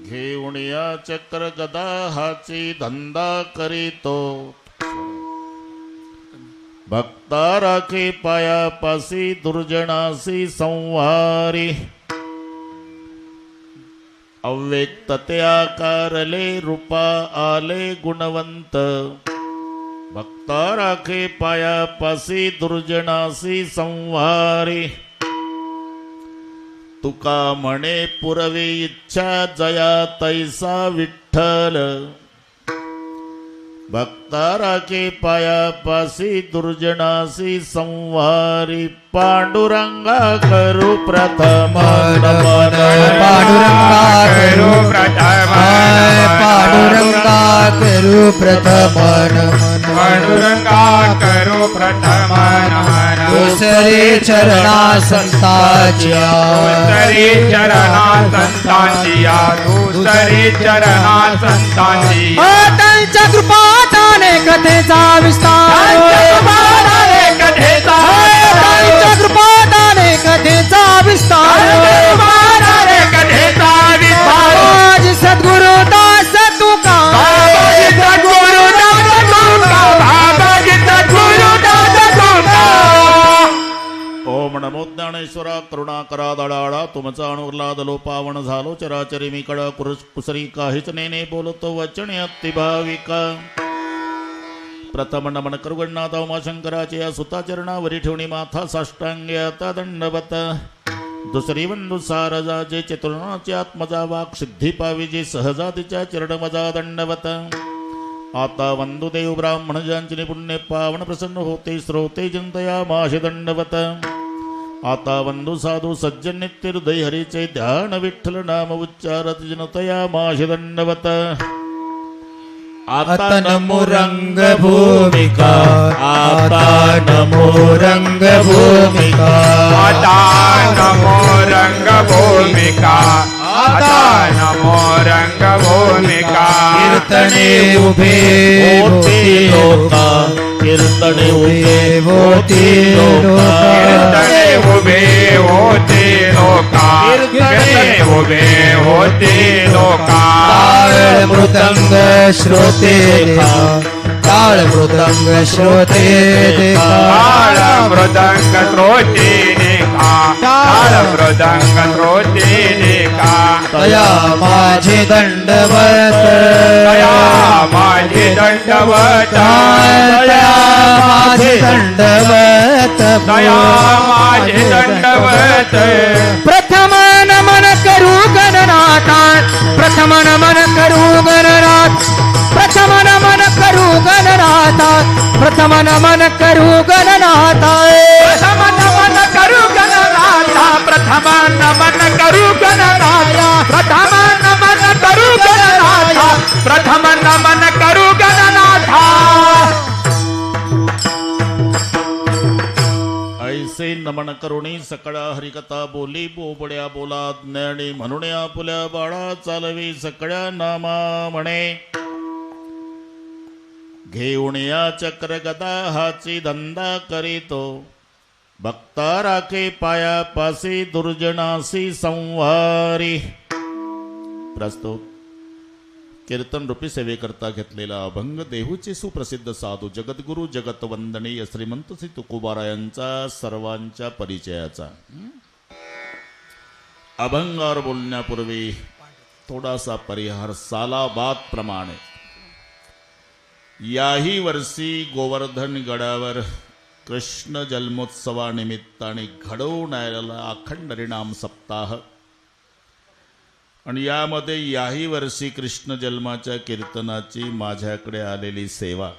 घेऊन या चक्र गदा हाची धंदा करीतो, भक्ता राखे पायापासी दुर्जनासी संहारी, अव्यक्त ते आकारले रूपा आले गुणवंत, भक्ता राखे पायापासी दुर्जनासी संहारी, तुका म्हणे पुरवी इच्छा जया तैसा विठ्ठल, भक्ता राखे पायापासी दुर्जनासी संहारी, पांडुरंगा करू प्रथम नमन, पांडुरंगा करू प्रथम, पांडुरंगा करू प्रथम नमन, पांडुरंगा करू प्रथम नमन, दुसरे चरणा संतांच्या, दुसरे चरणा संतांच्या, दुसरे चरणा संतांच्या, त्यांच्या कृपादाने कथेचा विस्तार, कथेचा त्यांच्या कृपादाने कथेचा विस्तार, कथेचा विस्तार, माझी सद्गुरु दास तुका, सद्गुरु दास तुका, बाबाजी सद्गुरु दास तुका. ओम नमो ज्ञानेश्वरा करुणाकरा दडाळा, तुमचा अनुर्लादलो पावन झालो, चराचरी मी कडा कुसरी काहीच नेने बोलतो वचने अति भाविका. प्रथम नमन करू गणनाथ उमाशंकराचे या सुताचरणावरी ठेवणी माथा साष्टांगे आता दंडवत. दुसरी वंदू सारजा जे चतुर्णाचे आत्मजा वाक सिद्धी पावी जे सहजातीच्या चरणमजा दंडवत. आता वंदू देव ब्राह्मण ज्यांचे पुण्य पावन प्रसन्न होते श्रोते जनतया माशी दंडवत. आता वंदू साधू सज्जन नित्य हृदय हरीचे ध्यान विठ्ठल नाम उच्चारत जनतया माशी दंडवत. आता नमो रंग भूमिका, आता नमो रंग भूमिका, आता नमो रंग भूमिका, आता नमो रंग भूमिका. कीर्तने उभे होती लोका, कीर्तने उभे होती लोका, कीर्तने उभे होते लोका, कीर्तने उभे होते लोका. ताळ मृदंग श्रोते देखा, ताळ मृदंग श्रोते देखा, ताळ मृदंग श्रोते देखा, ताळ मृदंग श्रोते देखा. तया माझे दंडवत, तया माझे दंडवत, तया माझे दंडवत, तया माझे दंडवत. प्रथम नमन करू गणनाथा, प्रथम नमन करू गणनाथ, प्रथम नमन करू गणनाथा, प्रथम नमन करू गणनाथा, प्रथम नमन करू गणनाथा, प्रथम नमन करू गणनाथा, प्रथम नमन करू गणनाथा, प्रथम नमन करू गणनाथा. ऐसे नमन करुणी सकळा हरिकथा बोली बोबड्या बोला ज्ञानी म्हणून आपुल्या बाळा चालवी सकळ्या नामा म्हणे. घेऊन या चक्र गदा हाची धंदा करीतो, भक्ता राखे पायापासी दुर्जनासी संहारी. प्रस्तुत कीर्तन रूपी सेवेकरता घेतलेला अभंग देहूचे सुप्रसिद्ध साधू जगद्गुरु जगतवंदनीय श्रीमंत श्री तुकोबारायांचा सर्वांच्या परिचयाचा. अभंगावर बोलण्यापूर्वी थोडासा परिहार सालाबाद प्रमाणे. याही वर्षी गोवर्धन गडावर कृष्ण जन्मोत्सवानिमित्ताने घडवून आलेला अखंड हरिनाम सप्ताह आणि यामध्ये याही वर्षी कृष्ण जन्माच्या कीर्तनाची माझ्याकडे आलेली सेवा,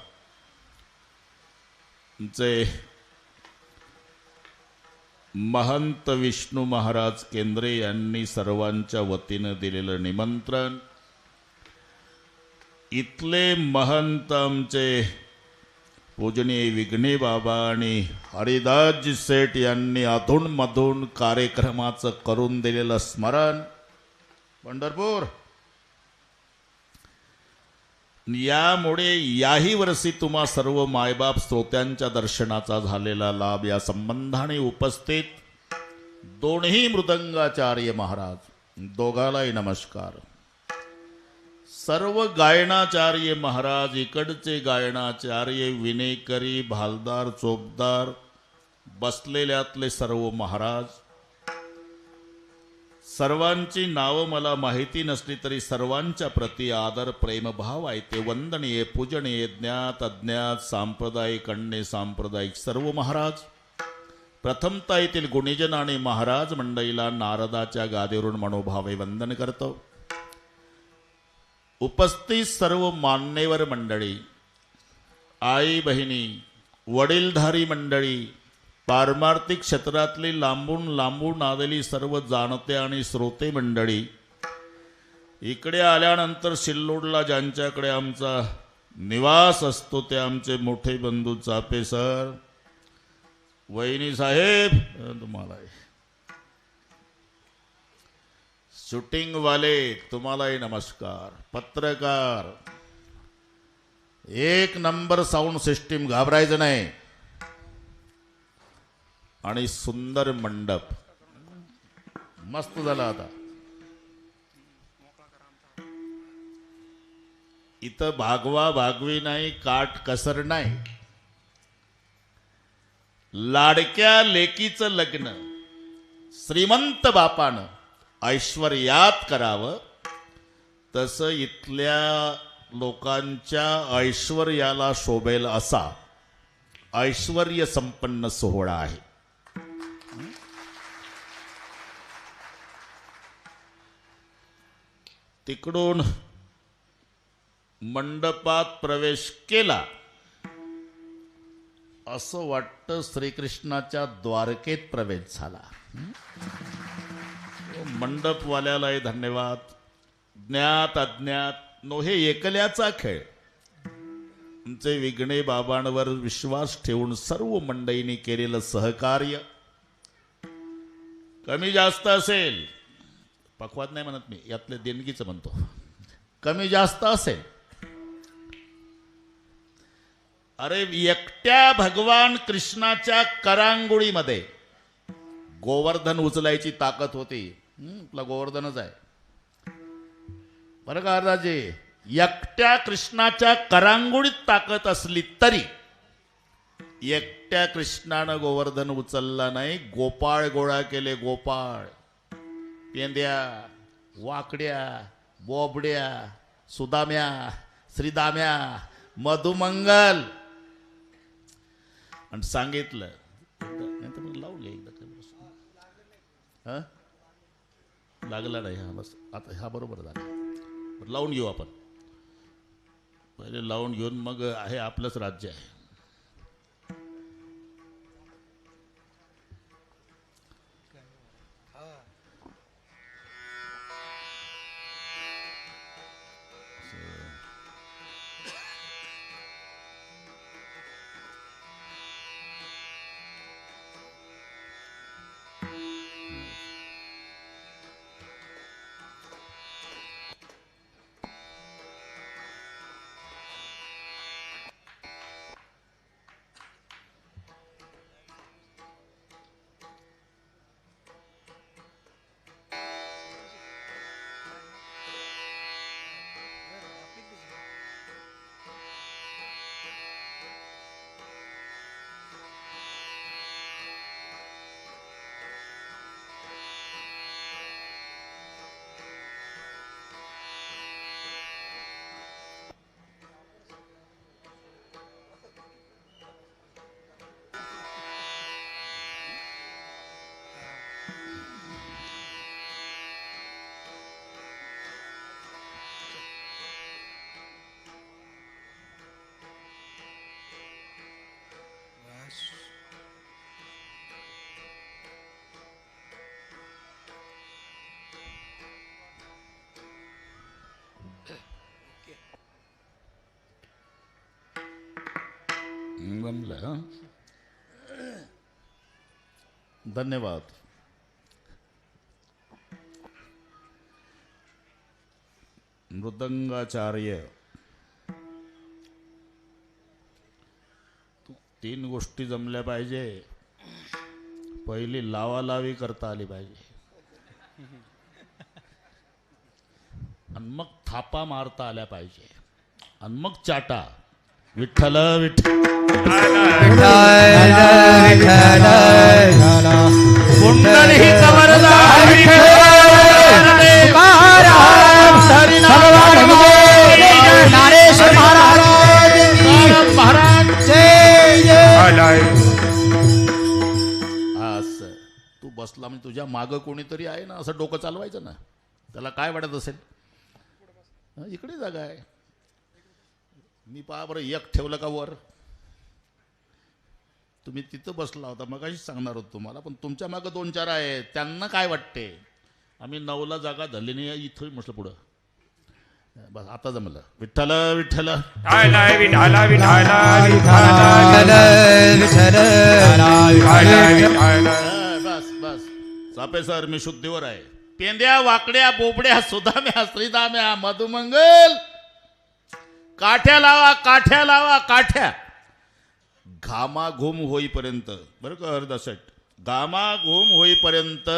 जे महंत विष्णू महाराज केंद्रे यांनी सर्वांच्या वतीनं दिलेलं निमंत्रण. इथले महंत आमचे पूजनीय विघ्ने बाबा आणि हरिदासजी सेठ यांनी अधूनमधून कार्यक्रमाचं करून दिलेलं स्मरण. पंढरपूर यामुळे याही वर्षी तुम्हा सर्व मायबाप श्रोत्यांच्या दर्शनाचा झालेला लाभ. या संबंधाने उपस्थित दोन्ही मृदंगाचार्य महाराज दोघालाही नमस्कार. सर्व गायनाचार्य महाराज, इकडचे गायनाचार्य, विनेकरी, भालदार, चोपदार, बसलेल्यातले सर्व महाराज, सर्वांची नावं मला माहिती नसली तरी सर्वांच्या प्रती आदर प्रेमभाव आहे ते वंदनीय पूजनीय ज्ञात अज्ञात सांप्रदायिक अन्य सांप्रदायिक सर्व महाराज, प्रथमतः येथील गुणीजन आणि महाराज मंडळीला नारदाच्या गादीवरून मनोभावे वंदन करतो. उपस्थित सर्व मान्यवर मंडळी, आई बहिणी, वडीलधारी मंडळी, पारमार्थिक क्षेत्रातली लांबून लांबून आलेली सर्व जाणते आणि श्रोते मंडळी, इकडे आल्यानंतर सिल्लोडला ज्यांच्याकडे आमचा निवास असतो ते आमचे मोठे बंधू चापे सर, वहिनी साहेब, तुम्हाला शूटिंग वाले तुम्हालाही नमस्कार, पत्रकार, एक नंबर साऊंड सिस्टीम, घाबरायचं नाही, आणि सुंदर मंडप मस्त झाला. आता इथं भागवा भागवी नाही, काट कसर नाही. लाडक्या लेकीचं लग्न श्रीमंत बापानं ऐश्वर्यात करावं, तसं इथल्या लोकांच्या ऐश्वर्याला शोभेल असा ऐश्वर्य संपन्न सोहळा आहे. तिकडून मंडपात प्रवेश केला असं वाटतं श्रीकृष्णाच्या द्वारकेत प्रवेश झाला. मंडपवाल्यालाही धन्यवाद. ज्ञात अज्ञात नो हे एकल्याचा खेळ. आमचे विघ्ने बाबांवर विश्वास ठेवून सर्व मंडळींनी केलेलं सहकार्य कमी जास्त असेल, पक्वाद नाही म्हणत मी, यातले देणगीचं म्हणतो, कमी जास्त असेल. अरे एकट्या भगवान कृष्णाच्या करांगुळीमध्ये गोवर्धन उचलायची ताकद होती. आपला गोवर्धनच आहे बरं का राजे. एकट्या कृष्णाच्या करांगुळीत ताकद असली तरी एकट्या कृष्णानं गोवर्धन उचलला नाही, गोपाळ गोळा केले. गोपाळ, पेंद्या, वाकड्या, बोबड्या, सुदाम्या, श्रीदाम्या, मधुमंगल, आणि सांगितलं नाही तर मग लावून घ्या एकदा. लागला नाही हा, बस आता हा बरोबर झाला. लावून घेऊ आपण, पहिले लावून घेऊन मग आहे आपलंच राज्य आहे. जमलं. धन्यवाद. मृदंगाचार्य, तीन गोष्टी जमल्या पाहिजे. पहिली लावालावी करता आली पाहिजे, आणि मग थापा मारता आल्या पाहिजे आणि मग चाटा विठ्ठल विठ्ठल कुंडली कमरदार ज्ञानेश्वर महाराज जय जय. असं तू बसला म्हणजे तुझ्या मागं कोणीतरी आहे ना, असं डोकं चालवायचं ना. त्याला काय वाटत असेल, इकडे जागा आहे. मी पहा बरं एक ठेवलं का वर, तुम्ही तिथं बसला होता मगाशीच सांगणार होतो तुम्हाला, पण तुमच्या मागं 2-4 आहे, त्यांना काय वाटते. आम्ही 9ला जागा धरली नाही, इथं म्हटलं पुढं. बस आता जमलं. विठ्ठल विठ्ठल बस बस. चापे सर मी शुद्धीवर आहे. पेंद्या वाकड्या बोबड्या सुदाम्या श्रीदाम्या मधुमंगल काठ्या लावा काठ्या लावा काठ्या. घामाघूम होईपर्यंत बरं का हरदासट, घामाघूम होईपर्यंत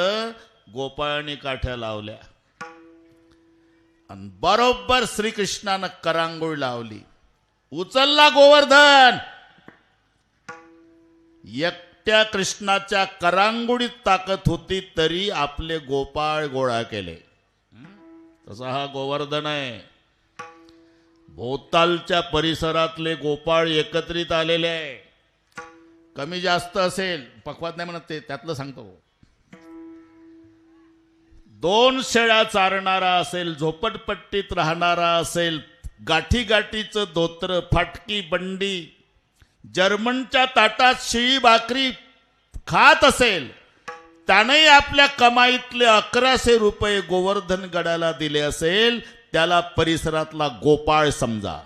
गोपाळाने काठ्या लावल्या आणि बरोबर श्रीकृष्णानं करांगोळ लावली. उचलला गोवर्धन. एकट्या कृष्णाच्या करांगोळीत ताकद होती तरी आपले गोपाळ गोळा केले. तसा हा गोवर्धन आहे. भोवतालच्या परिसरातले गोपाळ एकत्रित आलेले आहे. कमी जास्त असेल, पक्वात नाही म्हणत ते, त्यातलं सांगतो. 2 शेळ्या चारणारा असेल, झोपडपट्टीत राहणारा असेल, गाठी गाठीचं धोत्र, फाटकी बंडी, जर्मनच्या ताटात शिळी भाकरी खात असेल, त्याने आपल्या कमाईतले 1100 रुपये गोवर्धन गडाला दिले असेल, त्याला परिसरातला गोपाळ समजा.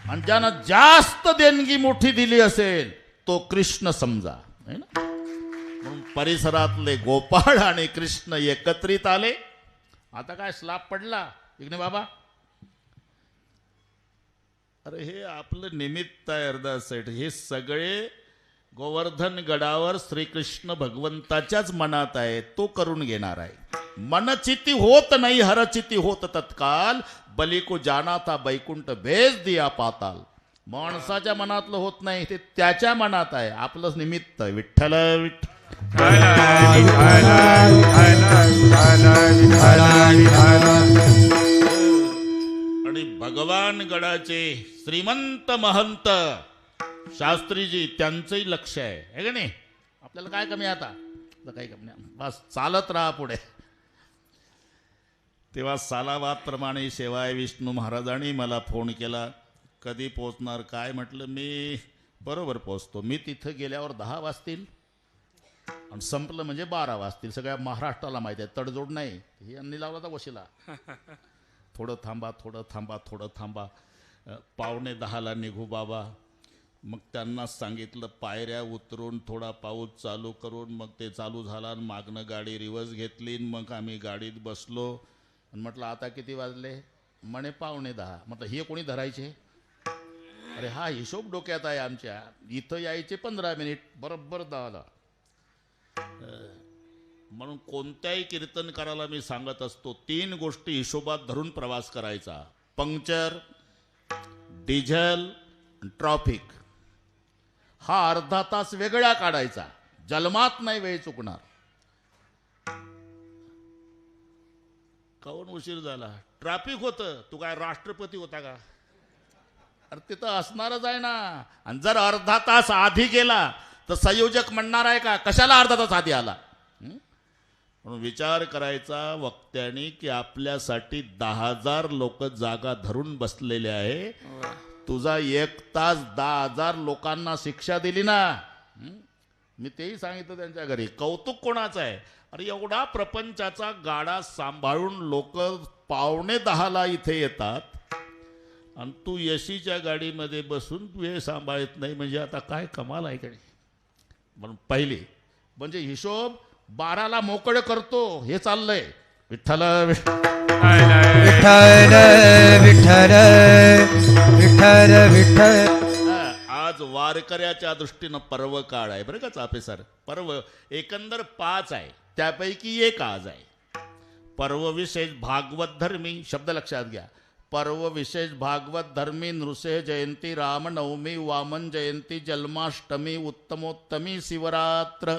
आणि ज्यानं जास्त देणगी मोठी दिली असेल तो कृष्ण समजा. है ना. म्हणून परिसरातले गोपाळ आणि कृष्ण एकत्रित आले. आता काय स्लाप पडला इकडे बाबा. अरे हे आपलं निमित्त आहे हरदास सेठ. हे सगळे गोवर्धन गडावर श्रीकृष्ण भगवंताच्याच मनात आहे, तो करून घेणार आहे. मनचिती होत नाही हरचिती होत तत्काल, बली को जाना था बैकुंठ भेज दिया पाताल. माणसाच्या मनातलं होत नाही, ते त्याच्या मनात आहे. आपलंच निमित्त विठ्ठल विठ्ठल. आणि भगवान गडाचे श्रीमंत महंत शास्त्रीजी, त्यांचंही लक्ष आहे का नाही. आपल्याला काय कमी आता, काही कमी नाही, बस चालत राहा पुढे. तेव्हा सालाबादप्रमाणे शेवाय विष्णू महाराजांनी मला फोन केला, कधी पोचणार काय. म्हटलं मी बरोबर पोचतो. मी तिथं गेल्यावर 10 वाजतील आणि संपलं म्हणजे 12 वाजतील. सगळ्या महाराष्ट्राला माहिती आहे, तडजोड नाही. हे यांनी लावला होता वशिला, थोडं थांबा थोडं थांबा थोडं थांबा. 9:45ला निघू बाबा. मग त्यांना सांगितलं, पायऱ्या उतरून थोडा पाऊस चालू करून मग ते चालू झाला आणि मागनं गाडी रिवर्स घेतली. मग आम्ही गाडीत बसलो आणि म्हटलं आता किती वाजले. म्हणे 9:45. म्हटलं हे कोणी धरायचे. अरे हा हिशोब डोक्यात आहे आमच्या. इथं यायचे 15 मिनिट, बरोबर 10ला. म्हणून कोणत्याही कीर्तनकाराला मी सांगत असतो, 3 गोष्टी हिशोबात धरून प्रवास करायचा. Puncture, diesel, traffic. हा अर्धा तास वेगळा काढायचा, जन्मात नाही वेळ चुकणार. काहून उशीर झाला. ट्रॅफिक होतं. तू काय राष्ट्रपती होता का. अरे तिथं असणारच आहे ना. आणि जर अर्धा तास आधी गेला तर संयोजक म्हणणार आहे का कशाला अर्धा तास आधी आला. म्हणून विचार करायचा वक्त्याने की आपल्यासाठी 10,000 लोक जागा धरून बसलेले आहे. तुझा 1 तास 10,000 लोकांना शिक्षा दिली ना. मी तेही सांगितलं त्यांच्या घरी. कौतुक कोणाचं आहे. अरे एवढा प्रपंचाचा गाडा सांभाळून लोक 9:45ला इथे येतात आणि तू यशीच्या गाडीमध्ये बसून वेळ सांभाळत नाही, म्हणजे आता काय कमाल आहे का. म्हणून पहिली म्हणजे हिशोब 12ला मोकळं करतो हे चाललंय. विठ्ठल विठ्ठल विठ्ठल विठ्ठल विठ्ठल. आज वारकऱ्याच्या दृष्टीनं पर्व काळ आहे बरं का चापे सर. पर्व एकंदर 5 आहे, त्यापैकी एक आज आहे. पर्व विशेष भागवत धर्मी शब्द लक्षात घ्या. पर्व विशेष भागवत धर्मी नृसिंह जयंती रामनवमी वामन जयंती जन्माष्टमी उत्तमोत्तमी शिवरात्र.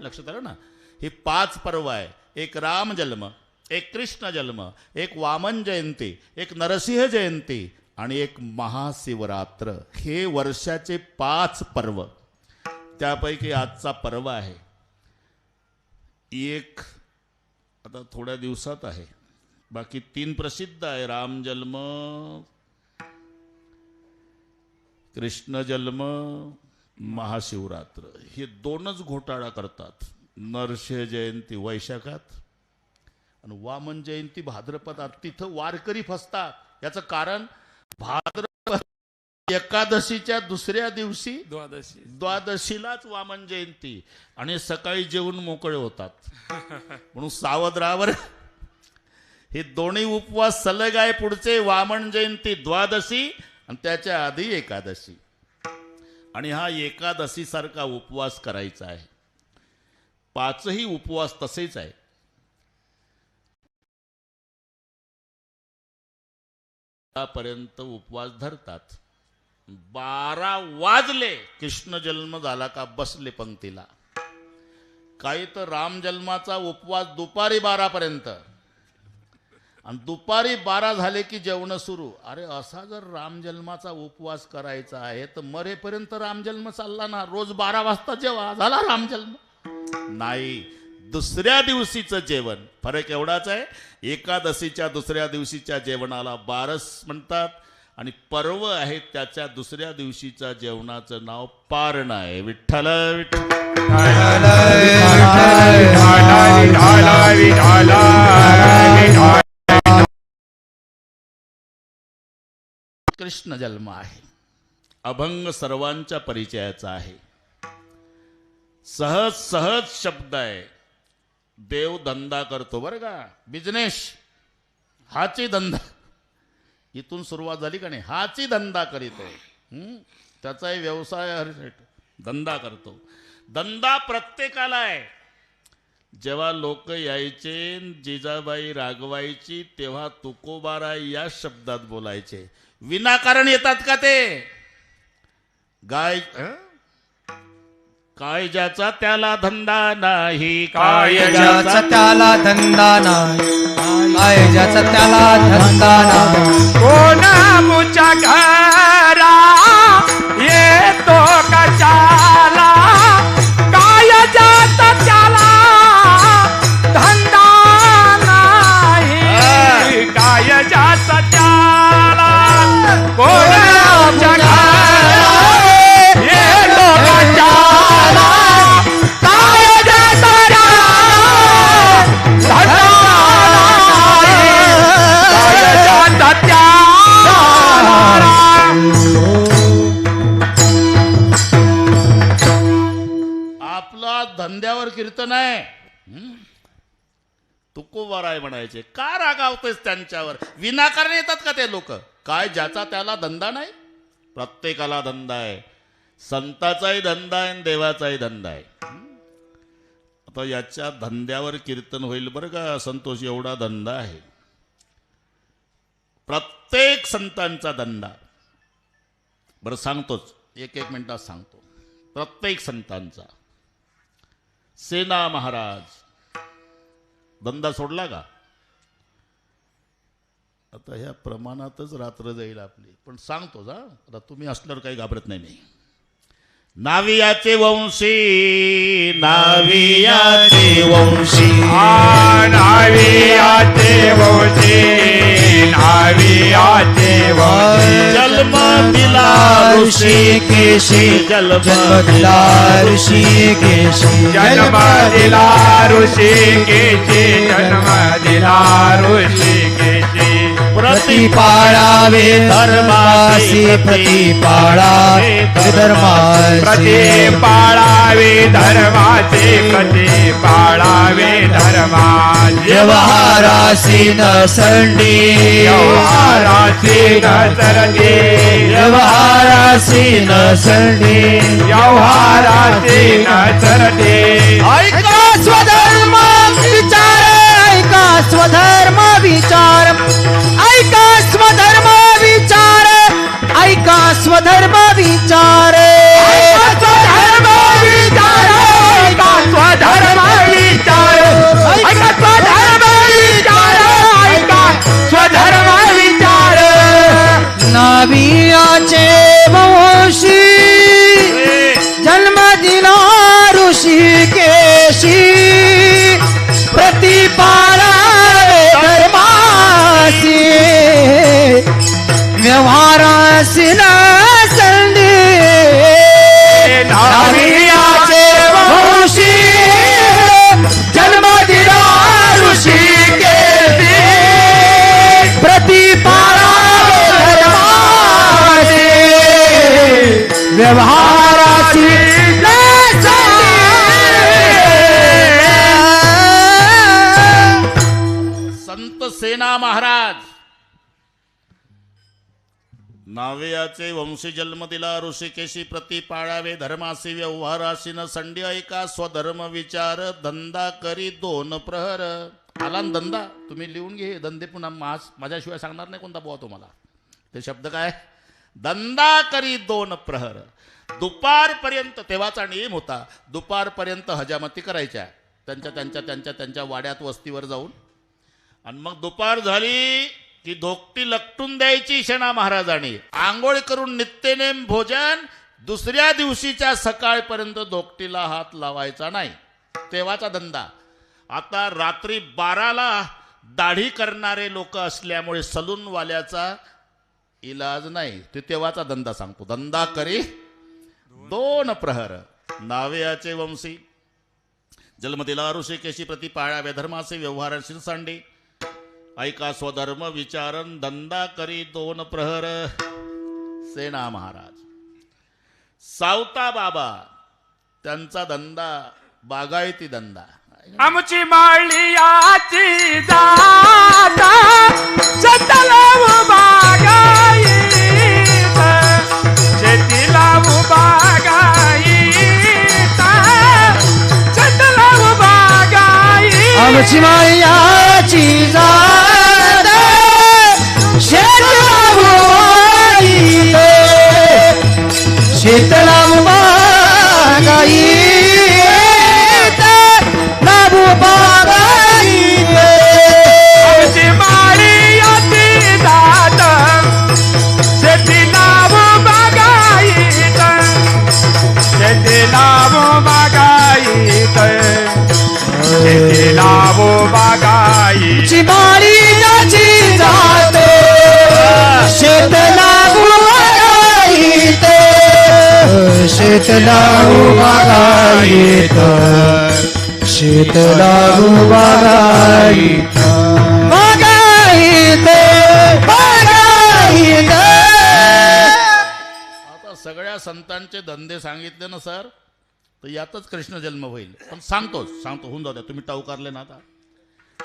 लक्षात आलं ना. ही 5 पर्व आहे. एक राम जन्म, एक कृष्ण जन्म, एक वामन जयंती, एक नरसिंह जयंती आणि एक महाशिवरात्र. हे वर्षाचे 5 पर्व. त्यापैकी आजचा पर्व आहे एक आता थोड्या दिवसात आहे. बाकी 3 प्रसिद्ध आहे. राम जन्म, कृष्ण जन्म, महाशिवरात्र. हे 2च घोटाळा करतात. नरसिंह जयंती वैशाखात आणि वामन जयंती भाद्रपदात. तिथं वारकरी फसतात. याचं कारण भाद्रपद एकादशीच्या दुसऱ्या दिवशी द्वादशीलाच वामन जयंती आणि सकाळी जेवून मोकळे होतात. म्हणून सावध राहावर. हे दोन्ही उपवास सलग आहे पुढचे. वामन जयंती द्वादशी आणि त्याच्या आधी एकादशी. आणि हा एकादशी सारखा उपवास करायचा आहे. 5ही उपवास तसेच आहे. पर्यंत उपवास धरतात. 12 वाजले कृष्ण जन्म झाला का बसले पंक्तीला. काही तर राम जन्माचा उपवास दुपारी 12 पर्यंत आणि दुपारी 12 झाले की जेवण सुरू. अरे असा जर राम जन्माचा उपवास करायचा आहे तर मरेपर्यंत राम जन्म चालला ना. रोज 12 वाजता जेवा झाला राम जन्म. नाही, दुसऱ्या दिवशीचं जेवण. फरक एवढाच आहे. एकादशीच्या दुसऱ्या दिवशीच्या जेवणाला बारस म्हणतात आणि पर्व आहे त्याच्या दुसऱ्या दिवशीच्या जेवणाचं नाव पारण आहे. विठ्ठल कृष्ण जन्म आहे. अभंग सर्वांच्या परिचयाचा आहे. सहज सहज शब्द आहे. देव धंदा करतो बरं का. बिझनेस हाची धंदा. इथून सुरुवात झाली का नाही. हाची धंदा करीतो. त्याचाही व्यवसाय धंदा करतो. धंदा प्रत्येकाला आहे. जेव्हा लोक यायचे जिजाबाई रागवायची तेव्हा तुकोबाराय या शब्दात बोलायचे. विनाकारण येतात का ते. गाय काय ज्याचा त्याला धंदा नाही. काय ज्याचा त्याला धंदा नाही. काय ज्याचा त्याला धंदा नाही. कोण मुच्या घरा येतो कशाला. काय ज्याचा त्याला धंदा नाही. काय ज्याचा त्याला कोण मुच्या घरा येतो कशाला. काय ज्याचा आपला धंद्यावर कीर्तन आहे. तुकोबाराय म्हणायचे. का रागावतेस त्यांच्यावर. विनाकारण येतात का ते लोक. काय ज्याचा त्याला धंदा नाही. प्रत्येकाला धंदा आहे. संताचाही धंदा आहे आणि देवाचाही धंदा आहे. आता याच्या धंद्यावर कीर्तन होईल बरं का. संतोष एवढा धंदा आहे. प्रत्येक संतांचा धंदा. बरं सांगतोच. 1 मिनिटात सांगतो. प्रत्येक संतांचा. सेना महाराज धंदा सोडला का. आता ह्या प्रमाणातच रात्र जाईल आपली. पण सांगतो जा. आता तुम्ही असल्यावर काही घाबरत नाही मी. नावियाचे वंशी नावियाचे वंशी नावियाचे वंशी नावियाचे वंशी. जन्म दिला ऋषिकेशी. जन्म दिला ऋषिकेशी. जन्म दिला ऋषिकेशी. जन्म दिला ऋषिकेशी. प्रतिपाळावे धर्मासी. प्रतिपाळावे धर्मासी. प्रतिपाळावे धर्माचे. प्रतिपाळावे धर्माचे. व्यवहारासी न संडी. व्यवहाराची नसरती. व्यवहारासी न संडी. व्यवहाराची नसरती. ऐका स्वधर्म विचार. ऐका स्वधर्म नावियाचे वंशी जन्म दिला ऋषिकेशी प्रतिपाळावे धर्मासी व्यवहारासी न संधी नावियाचे वंशी जन्म दिला ऋषिकेशी प्रतिपाळावे धर्मासी व्यवहारासी न संत सेना महाराज नावियाचे वंशी जन्म दिला ऋषिकेशी प्रति पाळावे धर्मासी व्यवहाराशी न संडी ऐका स्वधर्म विचार धंदा करी 2 प्रहर. आला न धंदा, तुम्ही लिहून घे धंदे पुन्हा माझ्याशिवाय सांगणार नाही कोणता बुवा तुम्हाला. ते शब्द काय, धंदा करी 2 प्रहर. दुपारपर्यंत तेव्हाचा नियम होता, दुपारपर्यंत हजामती करायच्या त्यांच्या वाड्यात वस्तीवर जाऊन. आणि मग दुपार झाली की धोकटी लपटून द्यायची शेणा महाराजांनी. आंघोळ करून नित्यनेम भोजन, दुसऱ्या दिवशीच्या सकाळपर्यंत धोकटीला हात लावायचा नाही. तेव्हाचा धंदा. आता रात्री 12ला दाढी करणारे लोक असल्यामुळे सलूनवाल्याचा इलाज नाही. ते तेव्हाचा धंदा सांगतो. धंदा करी 2 प्रहर. नावियाचे वंशी जन्म दिला ऋषिकेशी प्रति पाळावे धर्माचे व्यवहाराशी सांडे ऐका स्वधर्म विचारन धंदा करी 2 प्रहर. सेना महाराज सावता बाबा त्यांचा धंदा बागायती धंदा. आमची माळियाची जाता शेताला बागायत शेतीला बागायत शेताला बागायत. आमची मायाची जात शेतला बागाई नाबू बागाई. आमची माळियाची जात शेतीला बागायत शेतीला बागायत शेतीला बागायत. चिमाळीची जात शेतला बागाईत शेतला बागाईत शेतला बागाईत बागाईत बागाईत. आता सगळ्या संतांचे धंदे सांगितले ना सर, तर यातच कृष्ण जन्म होईल. पण सांगतो होऊन जाऊ द्या, तुम्ही टाऊकारले ना. आता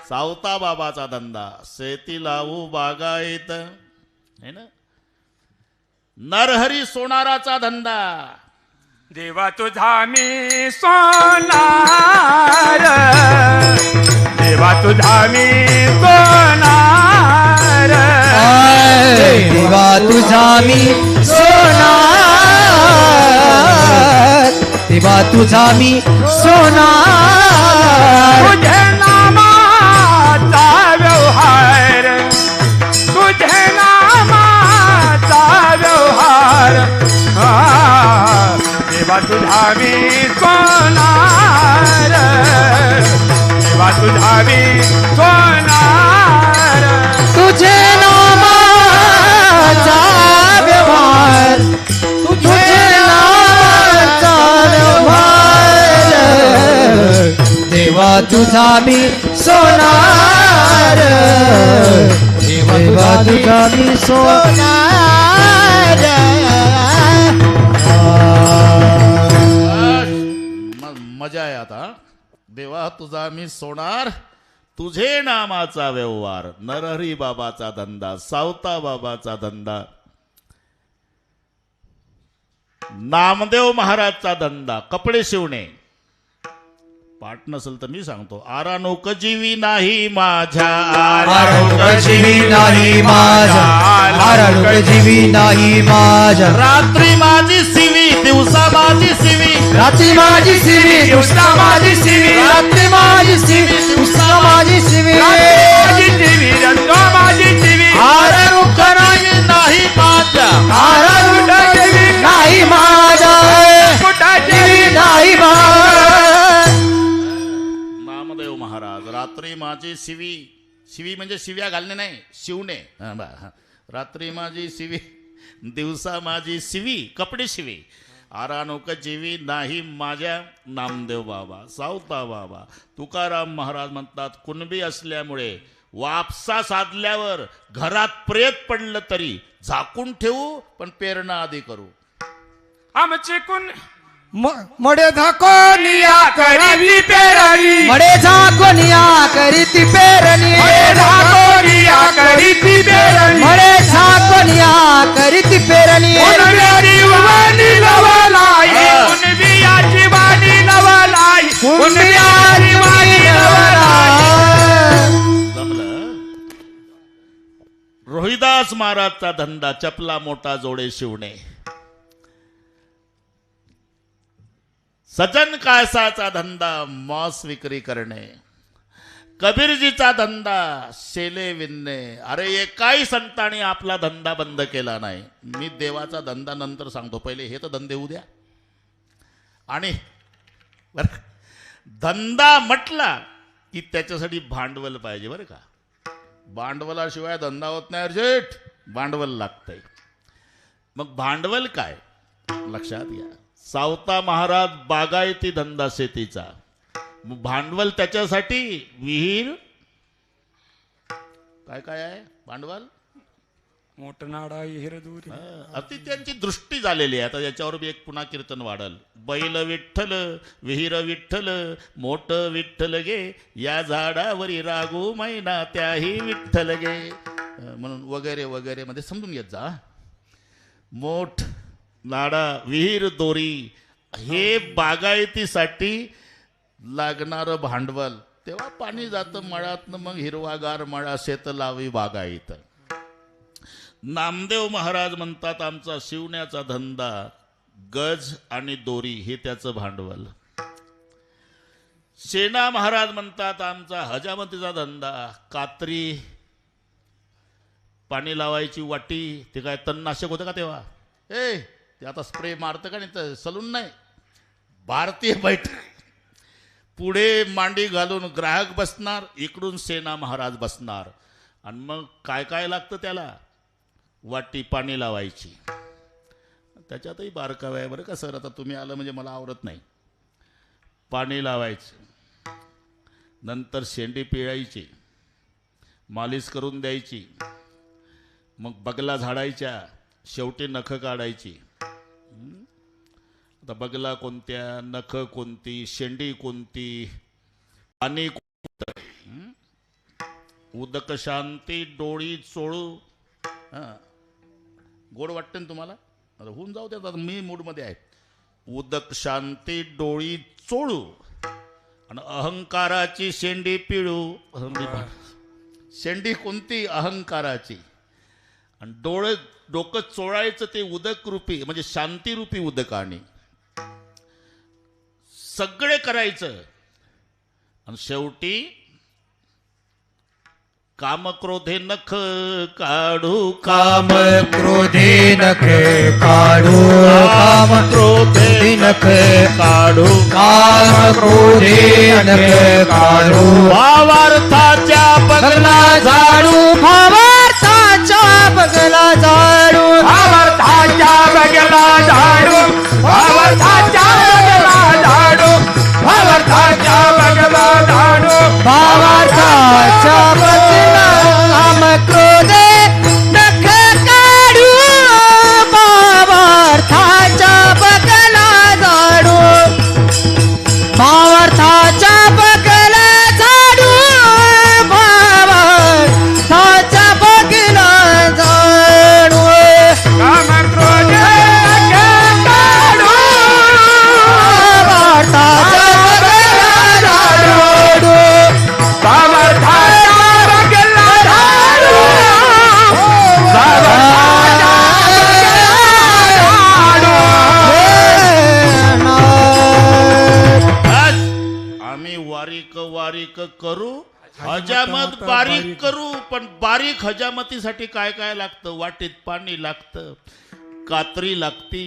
सावता बाबाचा धंदा शेती लावू बागायत है ना. नरहरी सोनाराचा धंदा. देवा तुझा मी सोनार देवा तुझा मी सोनार देवा तुझा मी सोनार देवा तुझा मी सोनार. तुझे नामाचा व्यवहार तुझे नामाचा व्यवहार देवा तुझा मी सोनार देवा तुझा मी सोनार. तुझे नामाचा व्यवहार तुझे नामाचा व्यवहार देवा तुझा मी सोनार देवा तुझा मी सोनार. मजा आहे आता. देवा तुझा मी सोनार तुझे नामाचा व्यवहार. नरहरी बाबाचा धंदा, सावता बाबाचा धंदा, नामदेव महाराजचा धंदा कपडे शिवणे. पाठ नसेल तर मी सांगतो. आरानोक जीवी नाही माझ्या आरानोक जीवी नाही माझ्या आरानोक जीवी नाही माझ्या. रात्री माझी सिवी दिवसा माझी सिवी रात्री माझी सिवी दिवसा माझी सिवी रात्री माझी सिवी दिवसा माझी सिवी माझी टीव्ही रंगो माझी टीव्ही आरानोक नाही माझ्या आरानोक महाराज रात्री माझी शिवी, शिवी म्हणजे शिव्या घालणे नाही, शिवणे. रात्री माझी शिवी, दिवसा माझी शिवी, कपडे शिवी. आरानोक जीवी नाही माझ्या नामदेव बाबा, सावता बाबा. तुकाराम महाराज म्हणतात, कुणबी असल्यामुळे वापसा साधल्यावर घरात प्रेत पडलं तरी झाकून ठेवू, पण पेरणा आधी करू. आमचे कुण मडे झाकोनिया करीती पेरणी, मडे झाकोनिया करीती पेरणी, मडे झाकोनिया करीती पेरणी, मडे झाकोनिया करीती पेरणी. कुणबी वाणी नवलाई, कुणबी याची वाणी नवलाई, कुणबी याची वाणी नवलाई. जमलं. रोहिदास महाराजचा धंदा चपला मोठा जोडे शिवणे. सजन काळसाचा धंदा मॉस विक्री करणे. कबीरजीचा धंदा शेले विणणे. अरे एकाही संतांनी आपला धंदा बंद केला नाही. मी देवाचा धंदा नंतर सांगतो, पहिले हे तर धंदे होऊ द्या. आणि बरं का, धंदा म्हटला की त्याच्यासाठी भांडवल पाहिजे बरं का. भांडवलाशिवाय धंदा होत नाही अर्जेट, भांडवल लागतंय. मग भांडवल काय लक्षात घ्या. सावता महाराज बागायती धंदा शेतीचा. मग भांडवल त्याच्यासाठी विहीर, काय काय आहे भांडवल, मोठनाडा हिरदूर. अति त्यांची दृष्टी झालेली आहे. आता याच्यावर बी एक पुन्हा कीर्तन वाढल. बैल विठ्ठल, विहीर विठ्ठल, मोठ विठ्ठल गे, या झाडावरी रागू मैना त्याही विठ्ठल गे, म्हणून वगैरे वगैरे मध्ये समजून घेत जा. मोठ नाडा, विहीर, दोरी हे बागायतीसाठी लागणारं भांडवल. तेव्हा पाणी जातं मळ्यातनं, मग हिरवागार मळा शेत लावी बागायत. नामदेव महाराज म्हणतात, आमचा शिवण्याचा धंदा गज आणि दोरी हे त्याचं भांडवल. सेना महाराज म्हणतात, आमचा हजामतीचा धंदा कात्री, पाणी लावायची वाटी. ते काय तणनाशक होतं का तेव्हा? ते आता स्प्रे मारतं का नाही, तर सलून नाही, भारतीय बैठक. पुढे मांडी घालून ग्राहक बसणार, इकडून सेना महाराज बसणार. आणि मग काय काय लागतं त्याला? वाटी पाणी लावायची. त्याच्यातही बारकावे आहे बरं का सर. आता तुम्ही आलं म्हणजे मला आवडत नाही. पाणी लावायचं, नंतर शेंडी पिळायची, मालिश करून द्यायची, मग बगला झाडायच्या, शेवटी नख काढायची. आता बगला कोणत्या, नख कोणती, शेंडी कोणती, पाणी कोणतं. उदक शांती डोळी चोळू. गोड वाटते ना तुम्हाला? आता होऊन जाऊ द्या, मी मूडमध्ये आहे. उदक शांती डोळी चोळू आणि अहंकाराची शेंडी पिळू. शेंडी कोणती? अहंकाराची. आणि डोकं चोळायचं ते उदक रूपी, म्हणजे शांती रूपी उदकाने सगळे करायचं. आणि शेवटी काम क्रोधे नख काढू, काम क्रोधे नख काढू, काम क्रोधे नख काढू, काम क्रोधे नख काढू. भावार्थाच्या बगला झाडू, भावार्थाच्या बगला झाडू, भावार्थाच्या बगला झाडू, भावार्थाच्या बगला झाडू, भावार्थाच्या बगला झाडू, भावार्थाच्या बगला काम क्रोधे नख काढू, भावार्थाच्या बगला झाडू, भावार्थाच्या बगला झाडू, भावार्थाच्या बगला झाडू. काम क्रोधे नख काढू, भावार्थाच्या बगला झाडू, भावार्थाच्या बगला झाडू, भावार्थाच्या आम्ही वारीक करू, हजामत बारीक करू. पण बारीक हजामतीसाठी काय काय लागतं? वाटीत पाणी लागतं, कात्री लागती,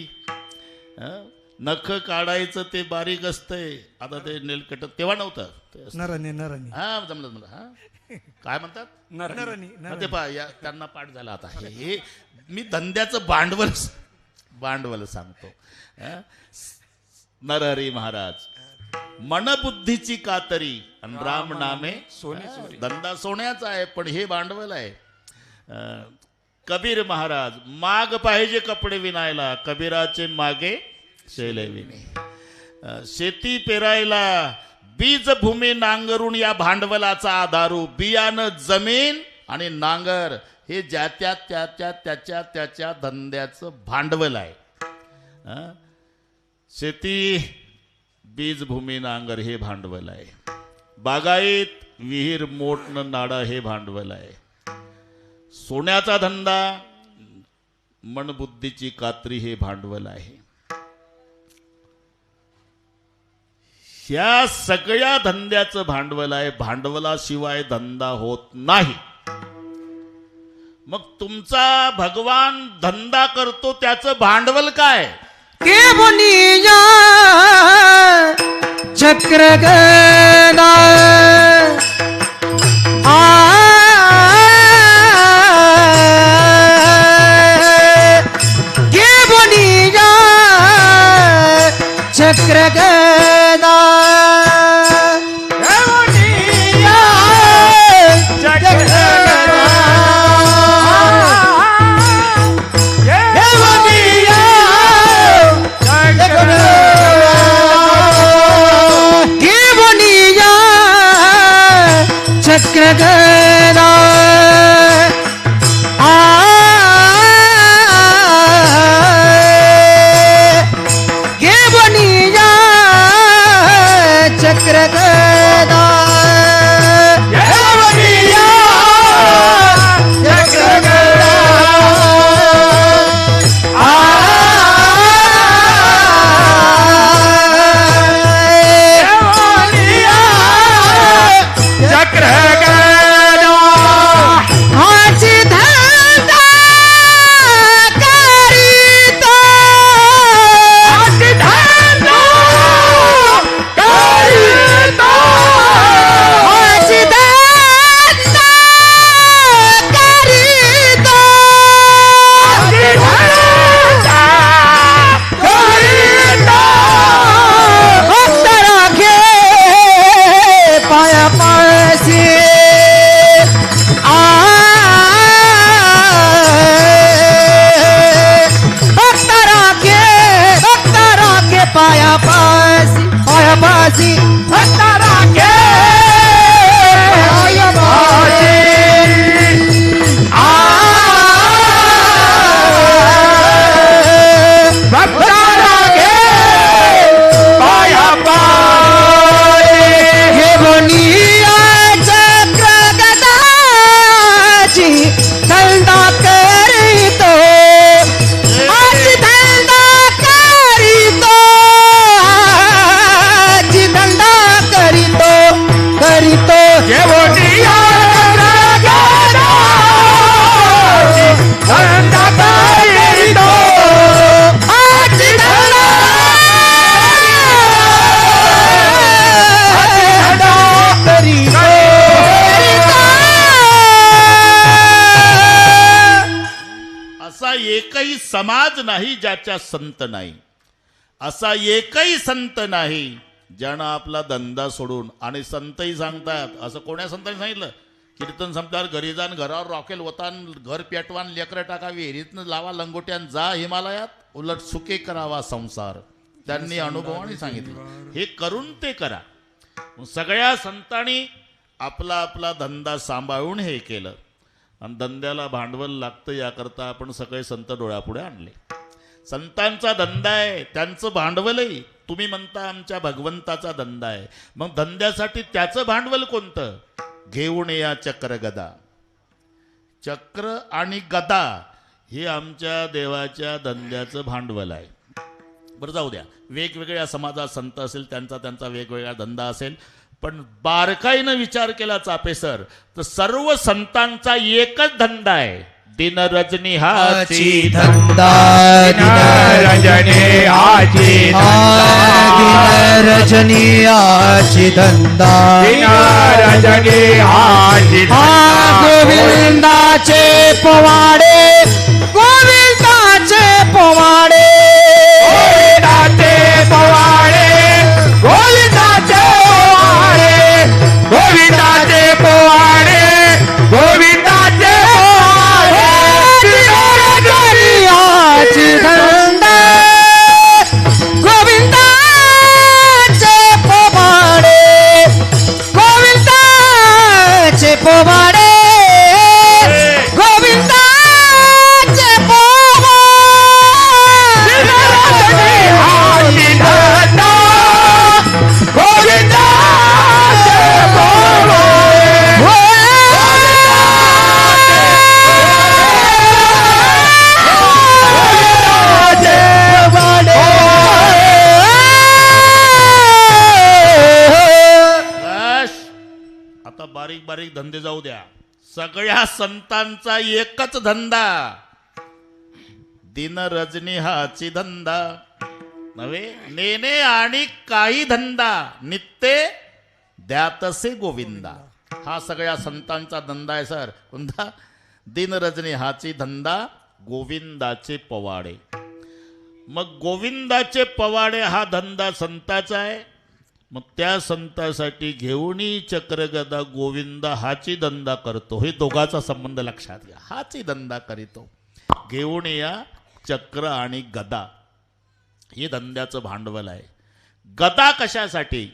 नख काढायचं ते बारीक असतंय. आता ते नेलकट तेव्हा नव्हतं ते असतं. नरणी हा जमलं मला. हा काय म्हणतात ते त्यांना पाठ झाला. आता हे मी धंद्याचं भांडवल सांगतो. नरहरी महाराज मनबुद्धीची कातरी आणि राम नामे सोने. धंदा सोन्याचा आहे पण हे भांडवल आहे. कबीर महाराज माग पाहिजे कपडे विणायला, कबीराचे मागे शेले विणे. शेती पेरायला बीज भूमी नांगरून या भांडवलाचा आधारू. बियाणं जमीन आणि नांगर हे ज्याच्या त्याच्या धंद्याचं भांडवल आहे. शेती बीज भूमी नांगर हे भांडवल आहे. बागायत विहीर मोठन नाडा हे भांडवल आहे. सोन्याचा धंदा मनबुद्धीची कात्री हे भांडवल आहे. ह्या सगळ्या धंद्याचं भांडवल आहे. भांडवलाशिवाय धंदा होत नाही. मग तुमचा भगवान धंदा करतो त्याचं भांडवल काय? के बोनिया चक्र गदा के बोनिया चक्र गदा चक्र गदा गे बनिया चक्र गदा चक्र गदा एकही समाज नाही ज्याच्या संत नाही. असा एकही संत नाही ज्यानं आपला धंदा सोडून. आणि संतही सांगतात असं कोण्या संतांनी सांगितलं? कीर्तन संपल्यावर घरी जाण घरावर रॉकेल वतान घर पेटवान लेकरं टाका विहिरीतनं लावा लंगोट्यान जा हिमालयात उलट सुखे करावा संसार. त्यांनी अनुभवाने सांगितलं हे करून ते करा. सगळ्या संतांनी आपला आपला धंदा सांभाळून हे केलं. आणि धंद्याला भांडवल लागतं याकरता आपण सगळे संत डोळ्यापुढे आणले. संतांचा धंदा आहे त्यांचं भांडवलही. तुम्ही म्हणता आमच्या भगवंताचा धंदा आहे. मग धंद्यासाठी त्याचं भांडवल कोणतं? घेऊन या चक्र गदा. चक्र आणि गदा हे आमच्या देवाच्या धंद्याचं भांडवल आहे. बरं जाऊ द्या, वेगवेगळ्या समाजात संत असेल त्यांचा त्यांचा वेगवेगळा धंदा असेल. पण बारकाईनं विचार केला चापेसर तर सर्व संतांचा एकच धंदा आहे. दिन रजनी हाची धंदा रजनी आची दिन रजनी आची धंदा रजनी आची गोविंदाचे पोवाडे गोविंदाचे पोवाडे गोविंदाचे पोवाडे गोविंदाचे पोवाडे गोविंदाचे पोवाडे गोविंदाचे आची धंदा गोविंदाचे पोवाडे गोविंदाचे पोवाडे गोविंदाचे पोवाडे आची धंदा गोविंदाचे बस आता बारीक बारीक धंदे जाऊ द्या. सगळ्या संतांचा एकच धंदा, दिन रजनी हाची धंदा नव्हे नेने आणि काही धंदा नित्य द्यातसे गोविंदा. हा सगळ्या संतांचा धंदा आहे सर. कोणता? दिन रजनी हाची धंदा गोविंदाचे पवाडे. मग गोविंदाचे पवाडे हा धंदा संताचा आहे. मग त्या संतासाठी घेऊन चक्र गदा गोविंद हाची धंदा करतो. हे दोघाचा संबंध लक्षात घ्या. हाची धंदा करीतो. घेऊन या चक्र आणि गदा हे धंद्याचं भांडवल आहे. गदा कशासाठी?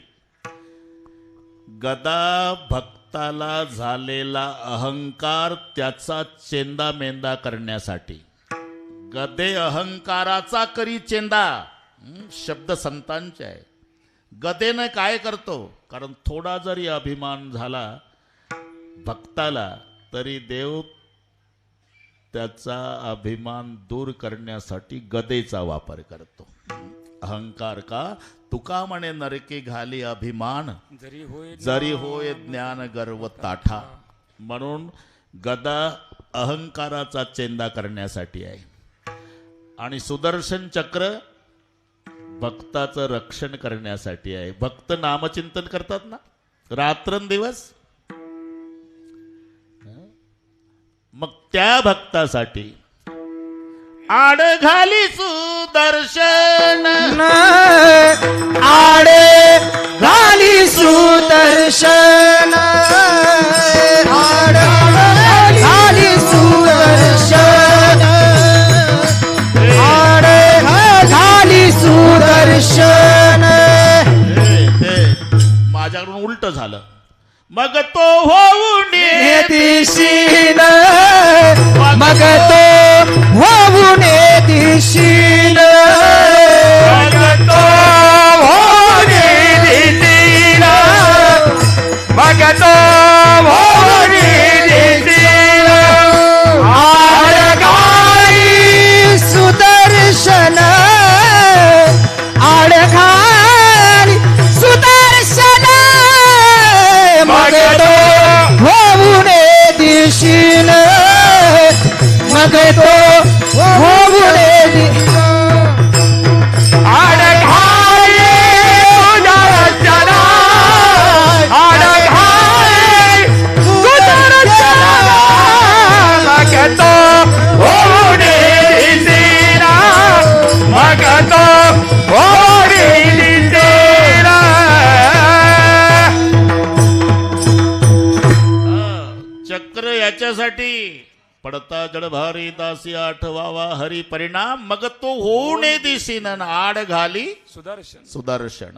गदा भक्ताला झालेला अहंकार त्याचा चेंदा मेंदा करण्यासाठी. गदे अहंकाराचा करी चेंदा. शब्द संतांचे आहे. गदेनं काय करतो? कारण थोडा जरी अभिमान झाला भक्ताला तरी देव त्याचा अभिमान दूर करण्यासाठी गदेचा वापर करतो. अहंकार का? तुका म्हणे नरके घाली अभिमान जरी होय ज्ञान गर्व ताठा. म्हणून गदा अहंकाराचा चेंदा करण्यासाठी आहे. आणि सुदर्शन चक्र भक्ताचं रक्षण करण्यासाठी आहे. भक्त नामचिंतन करतात ना रात्रंदिवस. मग त्या भक्तासाठी आड घाली सुदर्शन आडे घाली सुदर्शन आड घाली सुदर्शन आडे घाली सुदर्शन. ते माझ्याकडून उलट झालं. मग तो होऊन दिशीन मग तो होऊन दिशीन भगतो भोरी दिसीन भगतो भोरी दिसीन आडघाली सुदर्शन आडघाली सुदर्शन मग तो होऊन दिशीन मग तो होऊन आडघाली सुदर्शन आडघाली सुदर्शन भगतो भोरी दिसीन भगतो भोरी दिसीन. चक्र याच्यासाठी पडता जडभारी दासी आठवावा हरी परिणाम. मग तो होऊन दिसीन आड घाली सुदर्शन.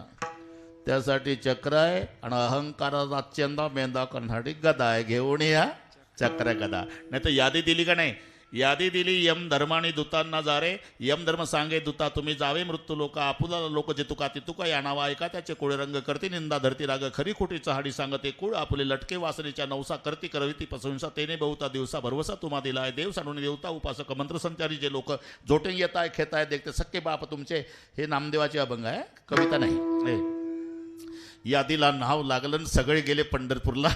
त्यासाठी चक्र आहे आणि अहंकाराचा चेंदा मेंदा करण्यासाठी गदा आहे. घेऊन या चक्र गदा. नाही तर यादी दिली का नाही? यादी दिली यम धर्मानी दूतांना जा रे. यम धर्म सांगे दूता तुम्ही जावे मृत्यू लोक आपुला लोक जे तुका ती तुका या नावा ऐका त्याचे कोळे रंग करते निंदा धरती राग खरी खोटी चहाडी सांगते कुळ आपुले लटके वासनेच्या नवसा करती करविती प्रशंसा तेने बहुता दिवसा भरवसा तुम्हा दिलाय देव सांडून देवता उपासक मंत्र संचारी जे लोक जोटे येताय खेताय देखते सक्के बाप तुमचे. हे नामदेवाचे अभंग आहे, कविता नाही. यादीला नाव लागलं सगळे गेले पंढरपूरला.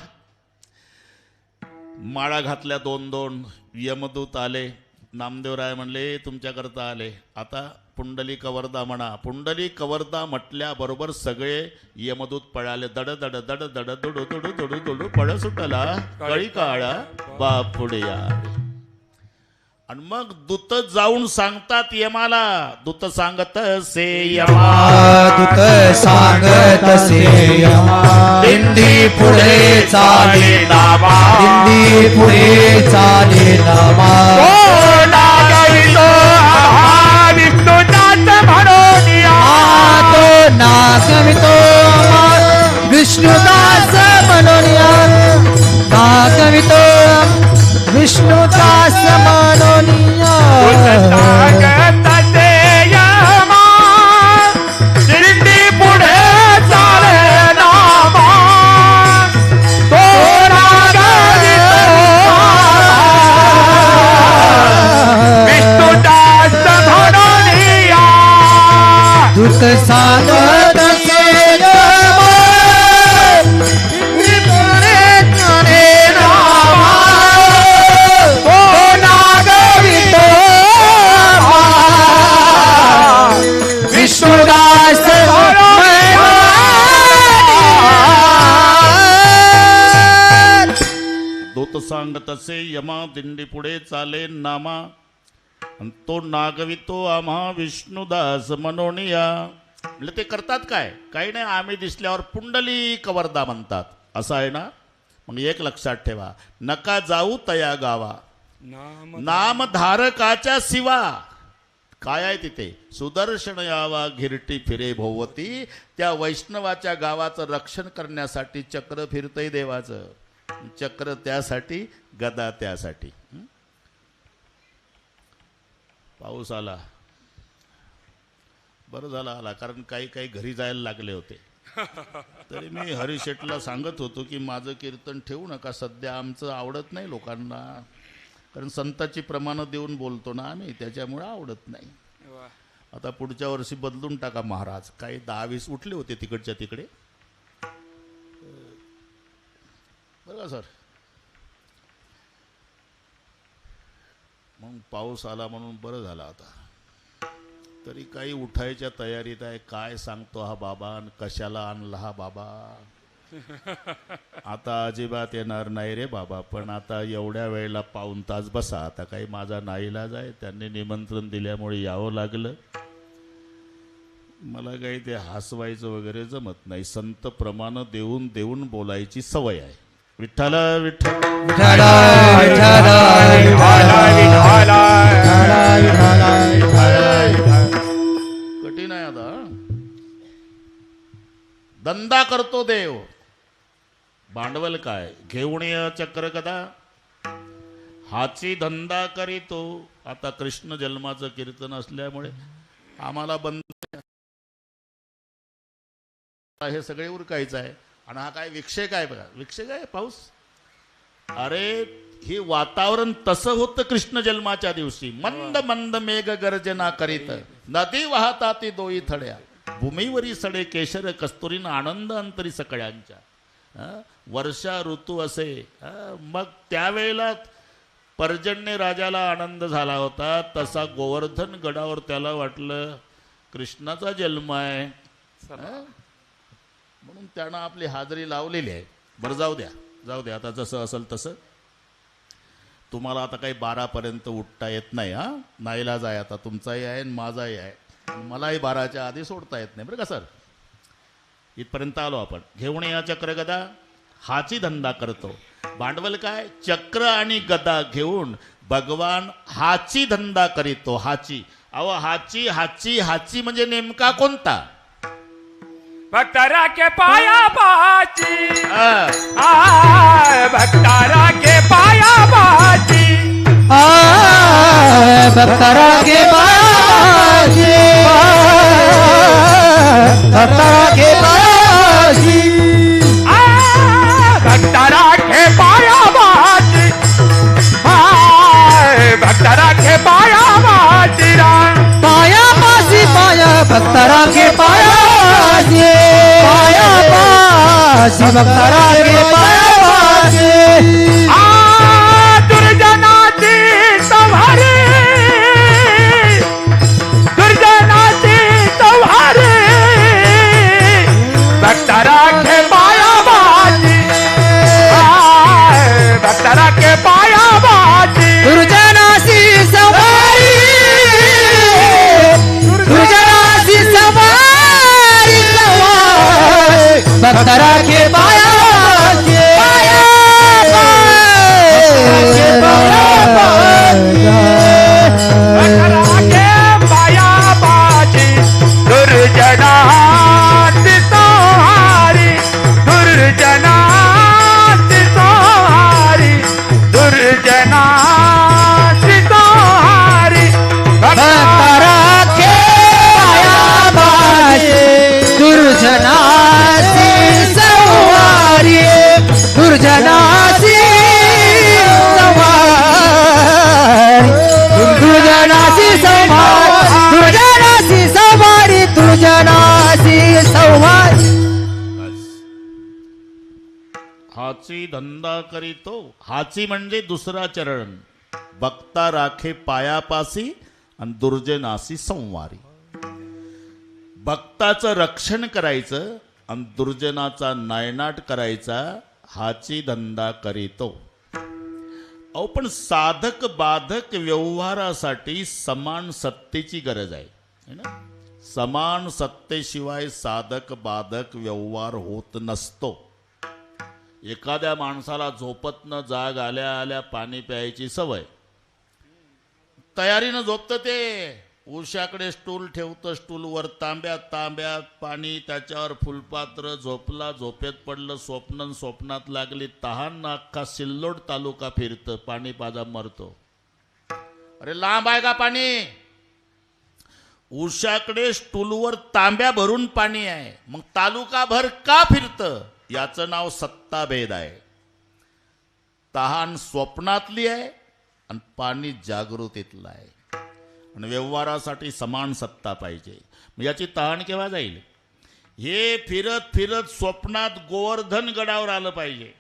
माळा घातल्या 2-2 यमदूत आले. नामदेवराय म्हणले तुमच्याकरता आले. आता पुंडली कवर्धा म्हणा. पुंडली कवर्धा म्हटल्याबरोबर सगळे यमदूत पळाले. दड दड दड दड दुडू दुडू दुडू दुडू पळ सुटला कळी काळा बाप पुढे या. आणि मग दूत जाऊन सांगतात यमाला. दूत सांगत से यमा, दूत सांगत से यमा, दिंडी पुढे चाले नामा, दिंडी पुढे चाले नामा. नागवितो विष्णुदास मनोनिया, नागवितो विष्णुदास मनोनिया. दिंडी पुढे चाले नामा, तो विष्णुदास मनोनिया. दूत सांगत से यमा, दिंडी पुढे चाले नामा, तो नागवितो विष्णुदास मनोनिया. दूत सांगत असे यमा दिंडी पुढे चाले नामा, आणि तो नागवितो आम्हा विष्णुदास मनोनिया. म्हणजे ते करतात काय? काही नाही, आम्ही दिसल्यावर पुंडली कवर्धा म्हणतात. असं आहे ना. मग एक लक्षात ठेवा, नका जाऊ तया गावा, नामधारकाच्या शिवा. काय आहे तिथे? सुदर्शन यावा घिरटी फिरे भोवती. त्या वैष्णवाच्या गावाचं रक्षण करण्यासाठी चक्र फिरतय देवाचं. चक्र त्यासाठी, गदा त्यासाठी. पाऊस आला, बरं झालं आला, कारण काही काही घरी जायला लागले होते. तरी मी हरिशेठला सांगत होतो की माझं कीर्तन ठेवू नका सध्या, आमचं आवडत नाही लोकांना, कारण संताची प्रमाणं देऊन बोलतो ना आम्ही, त्याच्यामुळे आवडत नाही. आता पुढच्या वर्षी बदलून टाका महाराज. काही 10-20 उठले होते तिकडच्या तिकडे. बरं का सर. मग पाऊस आला म्हणून बरं झालं. आता तरी काही उठायच्या तयारीत आहे. काय सांगतो हा बाबा, आणि कशाला आणला हा बाबा. आता अजिबात येणार नाही रे बाबा, पण आता एवढ्या वेळेला पाऊण तास बसा. आता काही माझा नाईलाज आहे, त्यांनी निमंत्रण दिल्यामुळे यावं लागलं. मला काही ते हसवायचं वगैरे जमत नाही. संत प्रमाण देऊन देऊन बोलायची सवय आहे. विठ्ठल विठ्ठल कठीण आहे. आता धंदा करतो देव, भांडवल काय? घेऊन ये चक्र गदा, हाची धंदा करीतो. आता कृष्ण जन्माचं कीर्तन असल्यामुळे आम्हाला बंद हे सगळे उरकायचं आहे. आणि हा काय विक्षे काय बघा, विक्षे काय पाऊस. अरे हे वातावरण तसं होतं कृष्ण जन्माच्या दिवशी. मंद मंद मेघ गर्जना करीत, नदी वाहताती दोई थड्या, भूमीवरी सडे केशर कस्तुरीन आनंद अंतरी सकळ्यांच्या. वर्षा ऋतू असे. मग त्यावेळेला पर्जन्य राजाला आनंद झाला होता. तसा गोवर्धन गडावर त्याला वाटलं कृष्णाचा जन्म आहे, म्हणून त्यानं आपली हाजरी लावलेली आहे. बरं जाऊ द्या जाऊ द्या, आता जसं असेल तसं. तुम्हाला आता काही 12पर्यंत उठता येत नाही. हा नाईलाज आहे आता, तुमचाही आहे आणि माझाही आहे. मलाही 12च्या आधी सोडता येत नाही. बरं का सर. इथपर्यंत आलो आपण. घेऊन या चक्र गदा, हाची धंदा करतो. भांडवल काय? चक्र आणि गदा घेऊन भगवान हाची धंदा करीतो. हाची, अहो हाची हाची हाची म्हणजे नेमका कोणता? भक्तारा के पाया बाची, भक्तारा के पाया बाची, भक्तारा के बाजी, भक्तारा के बाजी, भक्तारा के पाया बाची, भक्तारा के पाया बाची, पाया बाजी पाया भक्तारा के पाया बाजी, पाया बाजी भक्तारा के पाया बाजी. हाची धंदा करीतो. हाची म्हणजे दुसरा चरण. बघता राखे पायापासी आणि दुर्जनासी संवारी. भक्ताचं रक्षण करायचं आणि दुर्जनाचा नायनाट करायचा, हाची धंदा करीतो. अहो पण साधक बाधक व्यवहारासाठी समान सत्तेची गरज आहे, है ना. समान सत्तेशिवाय साधक बाधक व्यवहार होत नसतो. एखाद्या माणसाला झोपतनं जाग आल्या आल्या पाणी प्यायची सवय, तयारीनं झोपतं ते. उशाकडे स्टूल ठेवतं, स्टूलवर तांब्यात पाणी, त्याच्यावर फुलपात्र. झोपला, झोपेत पडलं, स्वप्नात लागली तहान, अख्खा सिल्लोड तालुका फिरतं, पाणी पाजा मरतो. अरे लांब आहे का पाणी? उशाकडे स्टूलवर तांब्या भरून पाणी आहे, मग तालुकाभर का फिरतं? याचं नाव सत्ताभेद आहे. तहान स्वप्नातली आहे आणि पाणी जागृतीतलं आहे. आणि व्यवहारासाठी समान सत्ता पाहिजे. मग याची तहान केव्हा जाईल? हे फिरत फिरत स्वप्नात गोवर्धन गडावर आलं पाहिजे.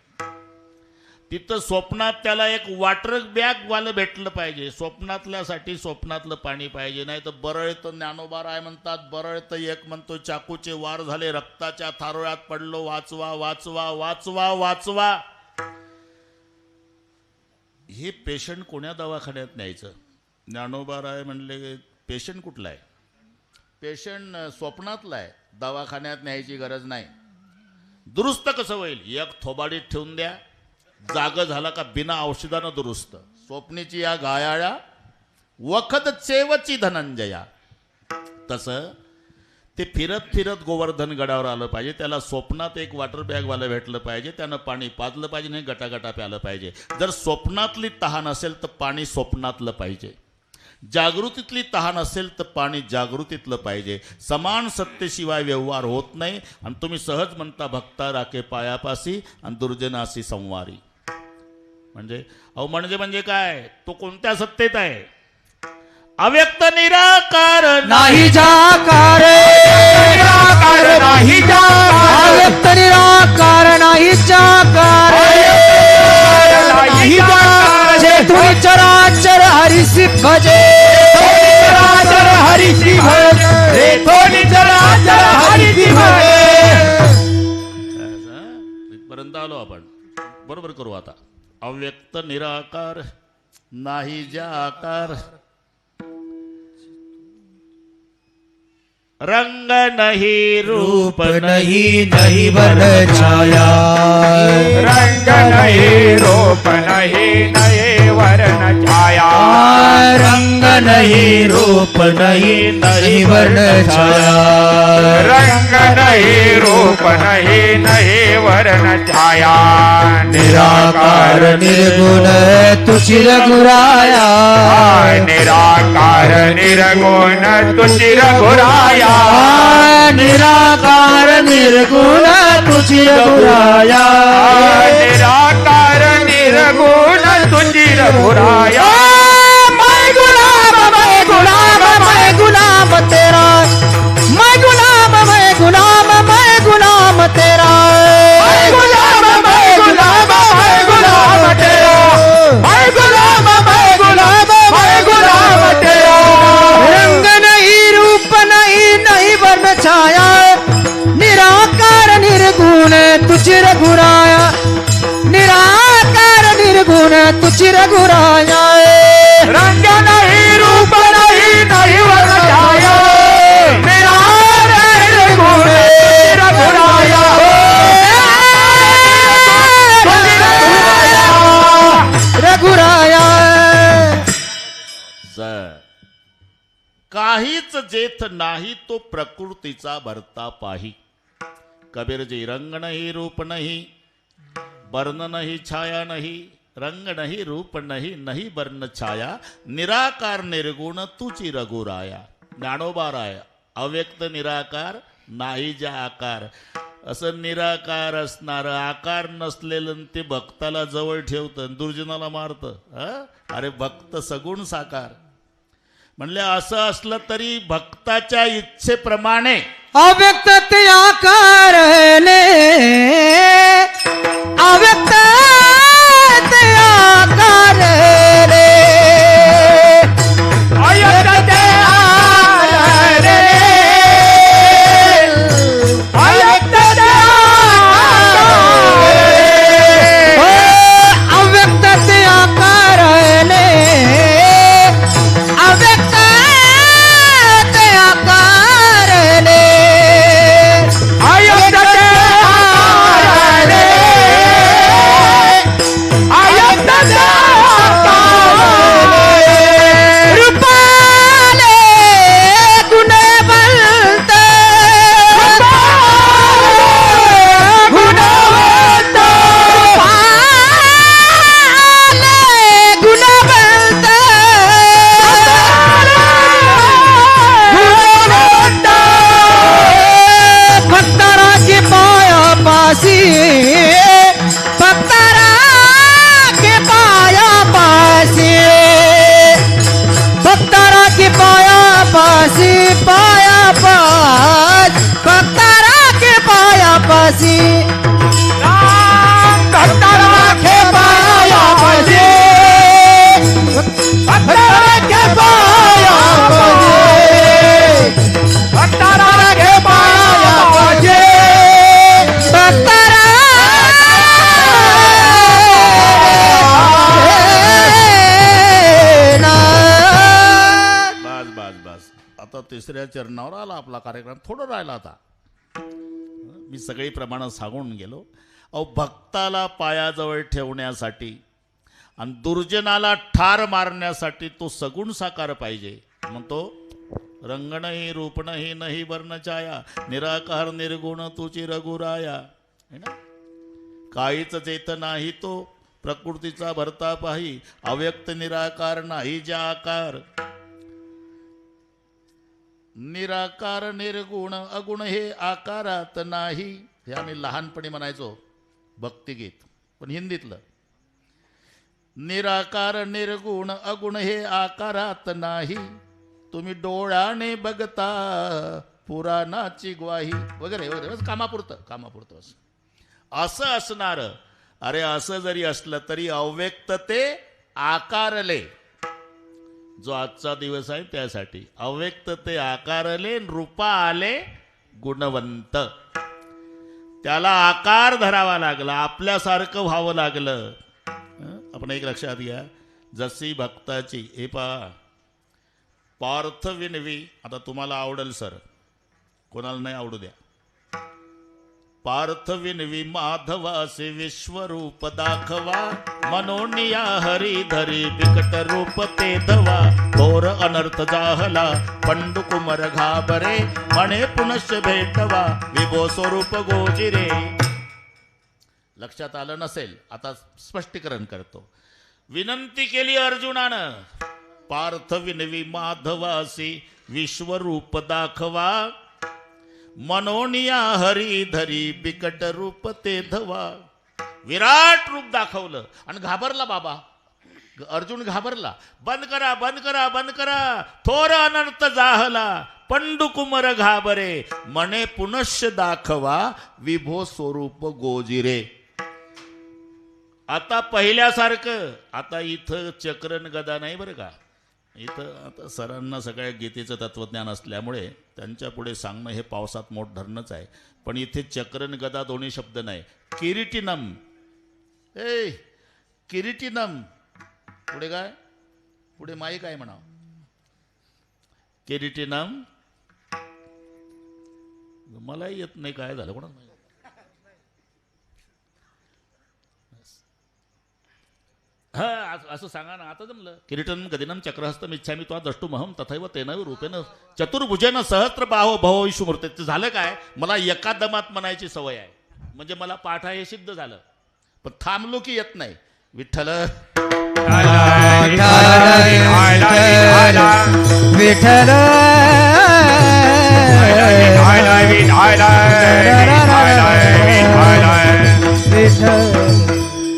तिथं स्वप्नात त्याला एक वॉटर बॅग वालं भेटलं पाहिजे. स्वप्नातल्यासाठी स्वप्नातलं पाणी पाहिजे. नाही तर बरळतं. ज्ञानोबा राय म्हणतात, बरळतं एक म्हणतो चाकूचे वार झाले, रक्ताच्या थारोळ्यात पडलो, वाचवा वाचवा वाचवा वाचवा. हे पेशंट कोण्या दवाखान्यात न्यायचं? ज्ञानोबा राय म्हणले, पेशंट कुठला आहे? पेशंट स्वप्नातला आहे, दवाखान्यात न्यायची गरज नाही. दुरुस्त कसं होईल? एक थोबाडीत ठेवून द्या, जाग झाला का बिना औषधानं दुरुस्त. स्वप्नीची या गायाळ्या वखद चेवची धनंजया. तसं ते फिरत फिरत गोवर्धन गडावर आलं पाहिजे. त्याला स्वप्नात एक वॉटर बॅगवालं भेटलं पाहिजे, त्यानं पाणी पाजलं पाहिजे, नाही गटागटा प्यालं पाहिजे. जर स्वप्नातली तहान असेल तर पाणी स्वप्नातलं पाहिजे. जागृतीतली तहान असेल तर पाणी जागृतीतलं पाहिजे. समान सत्तेशिवाय व्यवहार होत नाही. आणि तुम्ही सहज म्हणता भक्ता राखे पायापासी आणि दुर्जनासी संवारी. म्हणजे काय? तो कोणत्या सत्तेत आहे? अव्यक्त निराकार नाही जाकार, निराकार नाही जाकार, अव्यक्त निराकार नाही जाकार, नाही जाकार. जे तुम्ही चराचर हरिसी भजे, चराचर हरिची भज रे, कोणी चराचर हरिची भज. इथपर्यंत आलो आपण. बरोबर करू आता. अव्यक्त निराकार नाही जाकार, रंग नहीं रूप नहीं नहीं वर्ण छाया, रंग नहीं रूप नहीं नहीं वर्ण छाया, रंग नहीं रूप नहीं नहीं वर्ण छाया, रंग नहीं रूप नहीं नहीं वर्ण छाया. निराकार निर्गुण तुझी रघुराया, निराकार निर्गुण तुझी रघुराया, निराकार निर्गुण तुझी रघुराया, निराकार निर्गुण तुझी रघुराया. मैं गुलाम तेरा, मैं गुलाम मैं गुलाम मैं गुलाम तेरा, मैं गुलाम मैं गुलाम मैं गुलाम तेरा, मैं गुलाम मैं गुलाम मैं गुलाम तेरा. रंग नहीं रूप नहीं नहीं वर्ण छाया, निराकार निर्गुण तुझी रघुराया, निराकार निर्गुण तुझी रघुराया. रंग नहीं रूप नहीं नहीं वर्ण छाया, निराकार निर्गुण तुझी रघुराया, रघुराया. काहीच जेथ नाही तो प्रकृतीचा भरता पाही. कबीरजी, रंग नाही रूप नाही, वर्ण नाही छाया नाही, रंग नाही रूप नाही नाही वर्ण छाया, निराकार निर्गुण तुची रघुराया. ज्ञानोबा राय, अव्यक्त निराकार नाही जा आकार. असं निराकार असणारं, आकार नसलेलं ते भक्ताला जवळ ठेवतं, दुर्जनाला मारतं. अरे भक्त सगुण साकार. म्हणले असं असलं तरी भक्ताच्या इच्छेप्रमाणे अव्यक्त ते आकार ले, अव्यक्त ते आकार रे अव्यक्त ते आकार रे अव्यक्त ते अव्यक्त ते आकार रे अव्यक्त ते आकार रे अव्यक्त ते आकार रे अव्यक्त ते आकार रूपाले गुणवंत गुणवंत रूपाले गुणवंत गुणवंत भक्ताराचे पायापाशी भक्ताराचे पायापाशी भक्ताराचे पायापाशी पायापास भक्ताराचे पायापाशी राम भक्त राखे पायापाशी भक्त राखे पायापाशी भक्त राखे पायापाशी बस बस बस आता तिसऱ्या चरणावर आला आपला कार्यक्रम. थोडं राहिला आता. मी सगळी प्रमाणं सांगून गेलो. अहो भक्ताला पायाजवळ ठेवण्यासाठी आणि दुर्जनाला ठार मारण्यासाठी तो सगुण साकार पाहिजे. म्हणतो रंग नाही रूप नाही नाही वर्णछाया निराकार निर्गुण तुची रघुराया. है ना. काहीच चेत नाही तो प्रकृतीचा भरता पाही अव्यक्त निराकार नाही ज्या आकार. निराकार निर्गुण अगुण हे आकारात नाही. हे आम्ही लहानपणी म्हणायचो भक्तिगीत, पण हिंदीतलं. निराकार निर्गुण अगुण हे आकारात नाही तुम्ही डोळ्याने बघता पुराणाची ग्वाही वगैरे वगैरे. बस कामापुरतं असं असणार. अरे असं जरी असलं तरी अव्यक्त ते आकारले. जो आजचा दिवस आहे त्यासाठी अव्यक्त ते आकारले रूपा आले गुणवंत. त्याला आकार धरावा लागला, आपल्यासारखं व्हावं लागलं. आपण एक लक्षात घ्या. जशी भक्ताची हे पहा पार्थ विनवी. आता तुम्हाला आवडेल सर, कोणाला नाही आवडू द्या. पार्थ विनवी माधवासे विश्वरूप दाखवा मनोनिया हरी धरी बिकट रूप ते धवा घोर अनर्थ जाहला पंडू कुमर घाबरे म्हणे पुनश्च भेटवा विभो स्वरूप गोजिरे. लक्षात आलं नसेल, आता स्पष्टीकरण करतो. विनंती केली अर्जुनानं, पार्थ विनवी माधवासी विश्वरूप दाखवा मनोनिया हरी धरी बिकट रूप ते धवा. विराट रूप दाखवलं आणि घाबरला बाबा. अर्जुन घाबरला. बंद करा बंद करा बंद करा थोर अनर्थ जाहला पंडू कुमर घाबरे म्हणे पुनश्च दाखवा विभो स्वरूप गोजिरे. आता पहिल्यासारखं आता इथं चक्रन गदा नाही बरं का. इथं आता सरांना सगळ्या गीतेचं तत्वज्ञान असल्यामुळे त्यांच्या पुढे सांगणं हे पावसात मोठ धरणंच आहे. पण इथे चक्रन गदा दोन्ही शब्द नाही. किरीटिनम किरीटिनम पुढे काय, पुढे माई काय म्हणाव. किरीटिनम मलाही येत नाही काय झालं कोणा. हा असं सांगा ना. आता जमलं. किरीटन गदिनम चक्रहस्तम इच्छामी त्वा द्रष्टुमहम तथैव तेनैव रूपेन चतुर्भुजेन सहस्त्र बाहो भव विश्वमूर्ते. ते झालं काय, मला एका दमात म्हणायची सवय आहे. म्हणजे मला पाठ आहे हे सिद्ध झालं. पण थांबलो की येत नाही. विठ्ठल विठ्ठल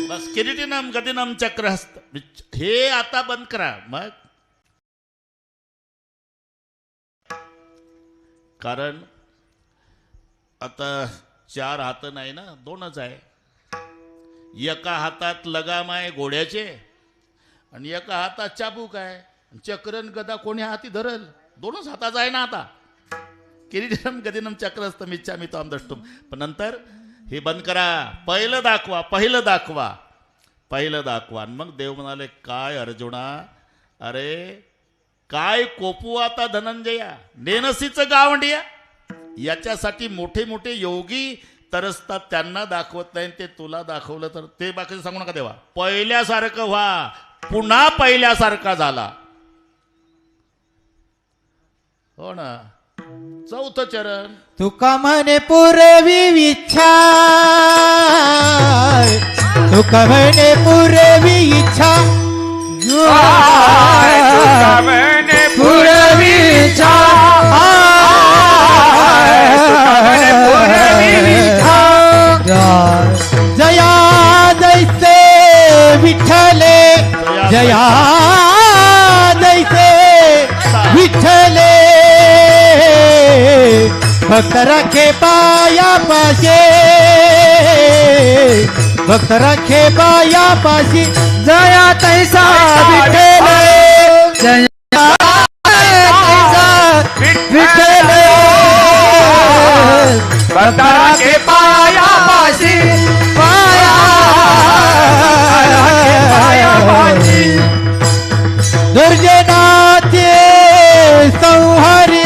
बस. किरीटिनम गदिनम चक्रहस्त हे आता बंद करा. मग कारण आता 4 हात नाही ना, 2च आहे. एका हातात लगाम आहे घोड्याचे आणि एका हातात चाबूक आहे. चक्रन गदा कोणी हाती धरल? दोनच हाताचा आहे ना आता. किरीटम गदिनम चक्रस्तम इच्छामि त्वाम द्रष्टुम. पण नंतर हे बंद करा, पहिलं दाखवा, पहिलं दाखवा, पहिलं दाखवा. आणि मग देव म्हणाले, काय अर्जुना, अरे काय कोपू आता धनंजया, नेनसीचं गावंडिया. याच्यासाठी मोठे मोठे योगी तरसतात, त्यांना दाखवत नाही, ते तुला दाखवलं तर ते बाकीचं सांगू नका देवा. पहिल्यासारखं व्हा, पुन्हा पहिल्यासारखा झाला. हो ना. चौथं चरण. तुका म्हणे पुरवी इच्छा, तुका म्हणे पुरवी इच्छा, पुरवी इच्छा, जया दैसे विठ्ठले, जया दैसे विठ्ठले, भक्त राखे पाया पाशे, भक्त राखे पाया पाशी, जया तैसा विठ्ठले, जया तैसा विठ्ठले, भक्त राखे पाया पाशी, पाया पाशी. दुर्जनाचे संहार्य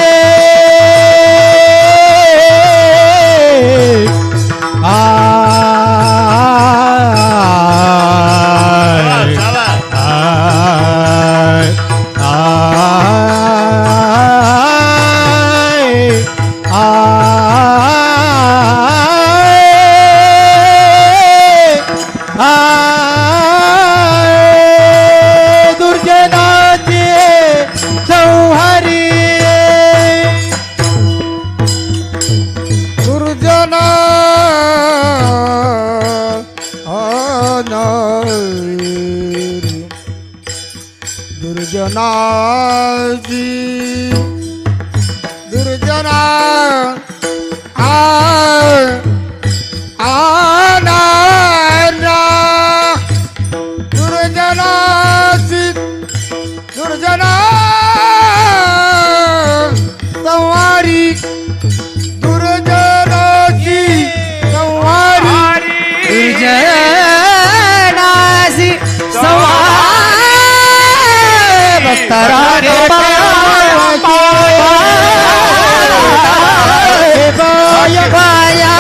दुर्जना दुर्जना संवारी, दुर्जनाची संवारी, दुर्जनासी संहार, भक्तरा पाया पाया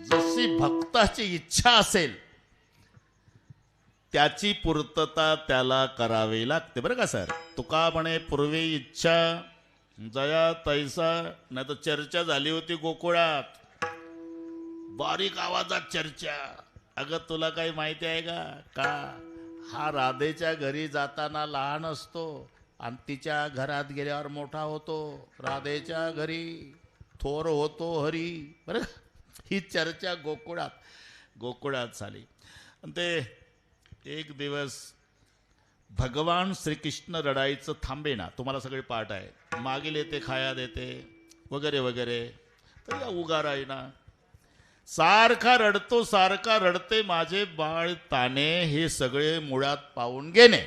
जशी भक्ताची इच्छा असेल त्याची पूर्तता त्याला करावी लागते बरं का सर. तुका म्हणे पूर्वी इच्छा जया तैसा. नाही तर चर्चा झाली होती गोकुळात, बारीक आवाजात चर्चा. अगं तुला काही माहिती आहे का हा राधेच्या घरी जाताना लहान असतो आणि तिच्या घरात गेल्यावर मोठा होतो. राधेच्या घरी थोर होतो हरी. बरं ही चर्चा गोकुळात झाली. आणि ते एक दिवस भगवान श्रीकृष्ण रडायचं थांबेना. तुम्हाला सगळे पाठ आहे, मागील येते खाया देते वगैरे वगैरे. तर या उगार आहे ना, सारखा रडतो, सारखा रडते माझे बाळ ताने. हे सगळे मुळात पाहून घेणे.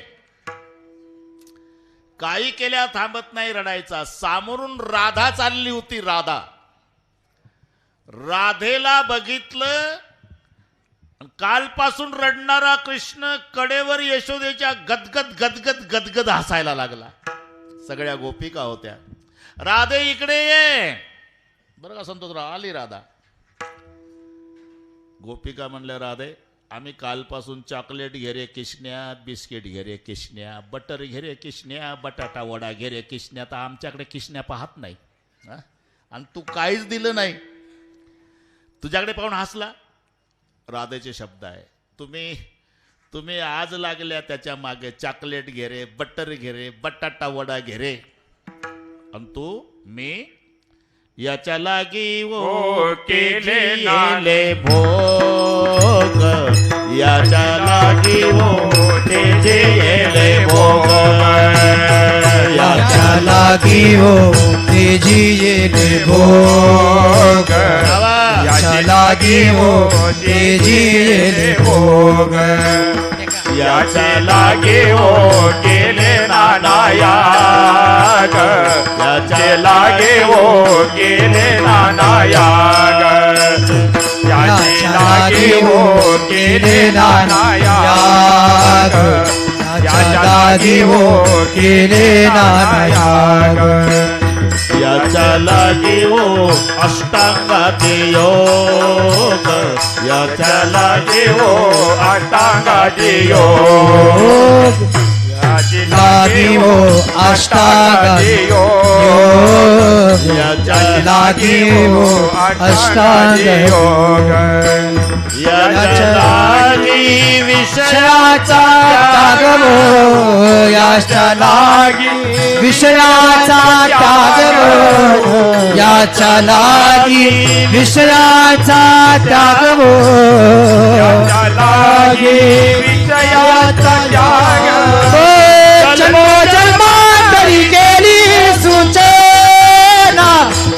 काही केल्या थांबत नाही रडायचा. सामोरून राधा चालली होती. राधेला बघितलं, कालपासून रडणारा कृष्ण कडेवर यशोदेच्या गदगद गदगद गदगद हसायला लागला. सगळ्या गोपिका होत्या. राधे इकडे ये. बरं का संतोषराव, आली राधा. गोपिका म्हणल्या, राधे आम्ही कालपासून चॉकलेट घे रे किशन्या, बिस्किट घे रे किशन्या, बटर घे रे किशन्या, बटाटा वडा घे रे किशन्या. तर आमच्याकडे किशन्या पाहत नाही आणि तू काहीच दिलं नाही. तुझ्याकडे पाहून हसला. राधेचे शब्द आहे, तुम्ही आज लागल्या त्याच्या मागे. चॉकलेट घे रे, बटर घे रे, बटाटा वडा घे रे. आणि तू मी याच्या लागी वो केले भोग याच्या लागी होते जेले भोग याच्या लागी हो ते जियेले भोग याच्या लागी हो ते जियेले भोग याच्या लागे हो गेले नानायाग याचे लागे हो गेले नानायाग याचे लागे हो गेले नानायाग याच्या लागे हो गेले नानायाग याच्या लागी हो अष्टांगाचे योग याच्या लागे हो अष्टांगाचे योग याचे लागी हो अष्टांगाचे योग याच्या लागी हो अष्टांगाचे योग याच्या लागी विषयाचा त्याग हो याच्या लागी विषयाचा त्याग हो याच्या लागी विषयाचा त्याग हो याच्या लागे विषयाचा त्याग जन्मो जन्मांतरी केली सूचना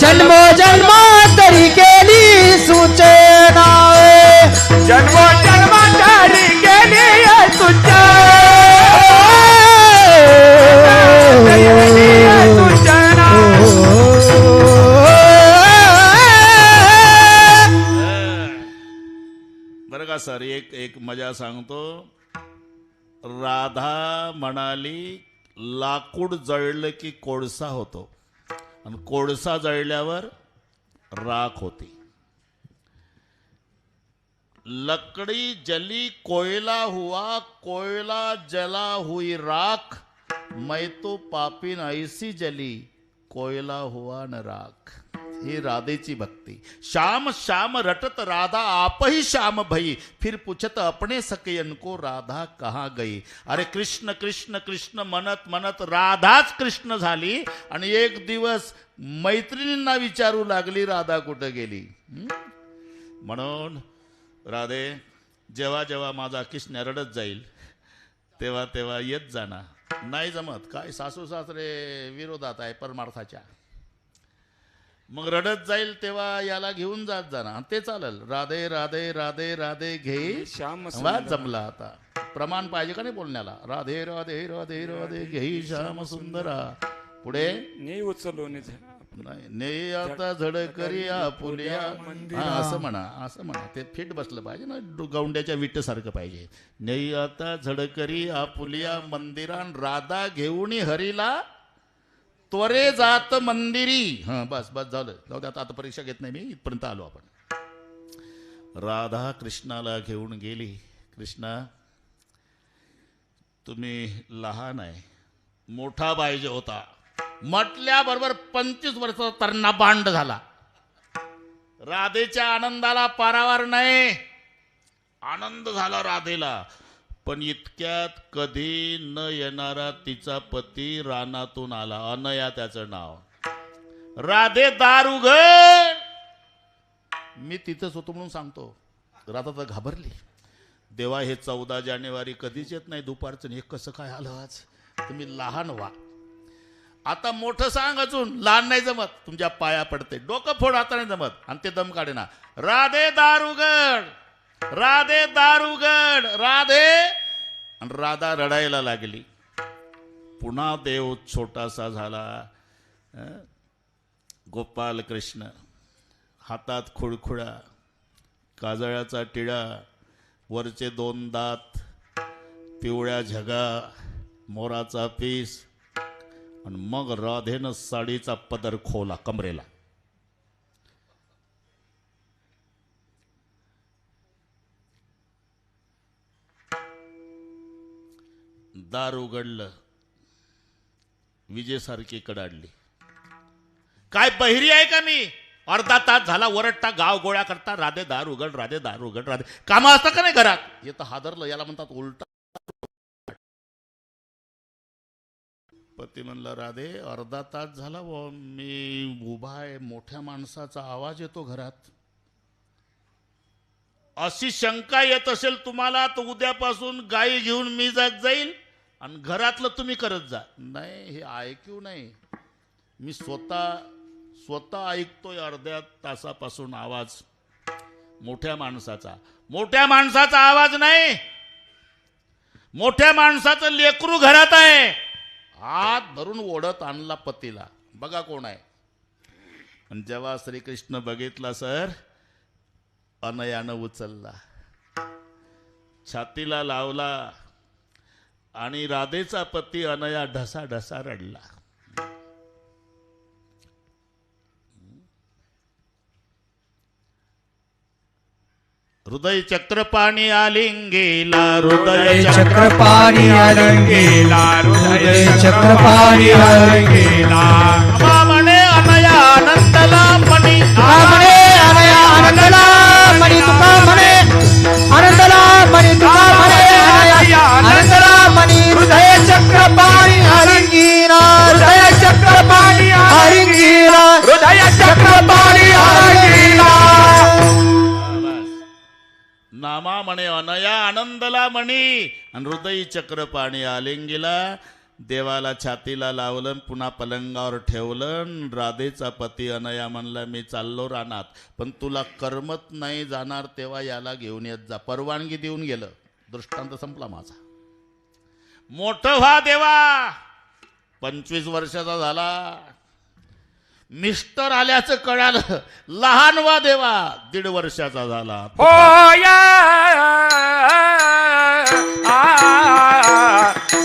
जन्मो जन्मांतरी केली सूचना जन्म जन्मांतरी गेली तुझ्या सूचना बरं का सर एक मजा सांगतो राधा म्हणाली लाकूड जळलं की कोळसा होतो आणि कोळसा जळल्यावर राख होती लकड़ी जली कोयला हुआ कोयला जला हुई राख मैं तो पापिन ऐसी जली कोयला हुआ न राख ही राधेची भक्ती श्याम श्याम रटत राधा आप ही श्याम भई फिर पूछत अपने सखियन को राधा कहाँ गई अरे कृष्ण कृष्ण कृष्ण म्हणत म्हणत राधाच कृष्ण झाली आणि एक दिवस मैत्रिणींना विचारू लागली राधा कुठं गेली म्हणून राधे जेव्हा जेव्हा माझा कृष्ण रडत जाईल तेव्हा तेव्हा येत जाणार नाही जमत काय सासू सासरे विरोधात आहे परमार्थाच्या मग रडत जाईल तेव्हा याला घेऊन जात जाणार ते चालेल राधे राधे राधे राधे घे श्याम जमला आता प्रमाण पाहिजे का नाही बोलण्याला राधे राधे राधे राधे घे श्याम सुंदरा पुढे नाही उचललो नाही ने आता झडकरी आपुल्या असं म्हणा ते फिट बसलं पाहिजे ना गौंड्याच्या विट सारखं पाहिजे ने आता झडकरी आपुल्या मंदिरान राधा घेऊन हरीला त्वरे जात मंदिरी बस झालं जाऊ दे आता परीक्षा घेत नाही मी इथपर्यंत आलो आपण राधा कृष्णाला घेऊन गेली कृष्णा तुम्ही लहान आहे मोठा पाहिजे होता म्हटल्याबरोबर 25 वर्षाचा तरणा बांड झाला राधेच्या आनंदाला पारावार नाही आनंद झाला राधेला पण इतक्यात कधी न येणारा तिचा पती रानातून आला अनया त्याचं नाव राधे दार उघड मी तिथंच होतो म्हणून सांगतो राधा तर घाबरली देवा हे 14 जानेवारी कधीच येत नाही दुपारचं हे कसं काय आलं आज तुम्ही लहान व्हा आता मोठं सांग अजून लहान नाही जमत तुमच्या पाया पडते डोकं फोड आता नाही जमत आणि ते दम काढे ना राधे दार उघड राधे दार उघड राधे आणि राधा रडायला लागली पुन्हा देव छोटासा झाला गोपाल कृष्ण हातात खुळखुळा काजळाचा टिळा वरचे 2 दात पिवळ्या झगा मोराचा पीस आणि मग राधेनं साडीचा पदर खोला कमरेला दार उघडलं विजेसारखी कडाडली काय बहिरी आहे का मी अर्धा तास झाला वरटता गाव गोळ्या करता राधे दार उघड राधे दार उघड राधे कामं असतं का नाही घरात हे तर हादरलं याला म्हणतात उलटा पती म्हणला राधे अर्धा तास झाला मी उभा आहे मोठ्या माणसाचा आवाज येतो घरात अशी शंका येत असेल तुम्हाला तर उद्यापासून गाई घेऊन मी जात जाईल आणि घरातलं तुम्ही करत जा. नाही, हे ऐकू नाही. मी स्वतः ऐकतोय अर्ध्या तासापासून आवाज मोठ्या माणसाचा आवाज नाही. मोठ्या माणसाचं लेकरू घरात आहे. हात धरून ओढत आणला पतीला. बघा कोण आहे. आणि जेव्हा श्रीकृष्ण बघितला सर, अनयानं उचलला, छातीला लावला आणि राधेचा पती अनया ढसा ढसा रडला. हृदय चक्रपाणी आलिंगेला, हृदय चक्रपाणी आलिंगेला, हृदय चक्रपाणी आलिंगेला. म्हणे अनया आनंदला मणी, म्हणे अनया आनंदला मणी, तुका म्हणे आनंदला मणी, तुका म्हणे अनया आनंदला मणी. हृदय चक्रपाणी आलिंगेला, हृदय चक्रपाणी आलिंगेला, हृदय चक्रपाणी आलिंगेला. नामा म्हणे अनया आनंदला म्हणी आणि हृदय चक्रपाणी आलिंगीला. देवाला छातीला लावलं, पुन्हा पलंगावर ठेवलं. राधेचा पती अनया म्हणला, मी चाललो रानात, पण तुला करमत नाही जाणार तेव्हा याला घेऊन येत जा. परवानगी देऊन गेलं. दृष्टांत संपला माझा. मोठं व्हा देवा. 25 वर्षाचा झाला, मिस्टर आल्याचं कळालं. लहान व्हा देवा. 1.5 वर्षाचा झाला. होय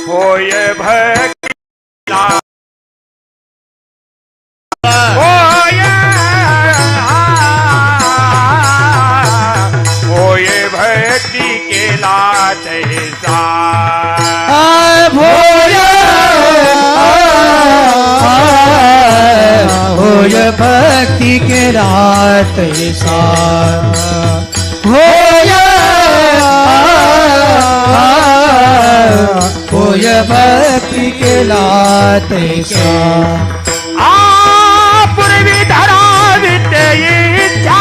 होय भक्तीला, होय होय भक्ती केला तैसा. होय होय भक्ती केला तैसा. होय होय भक्ती केला तैसा. पूर्वी धरावीत इच्छा,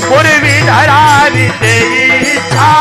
पूर्वी धरावीत इच्छा.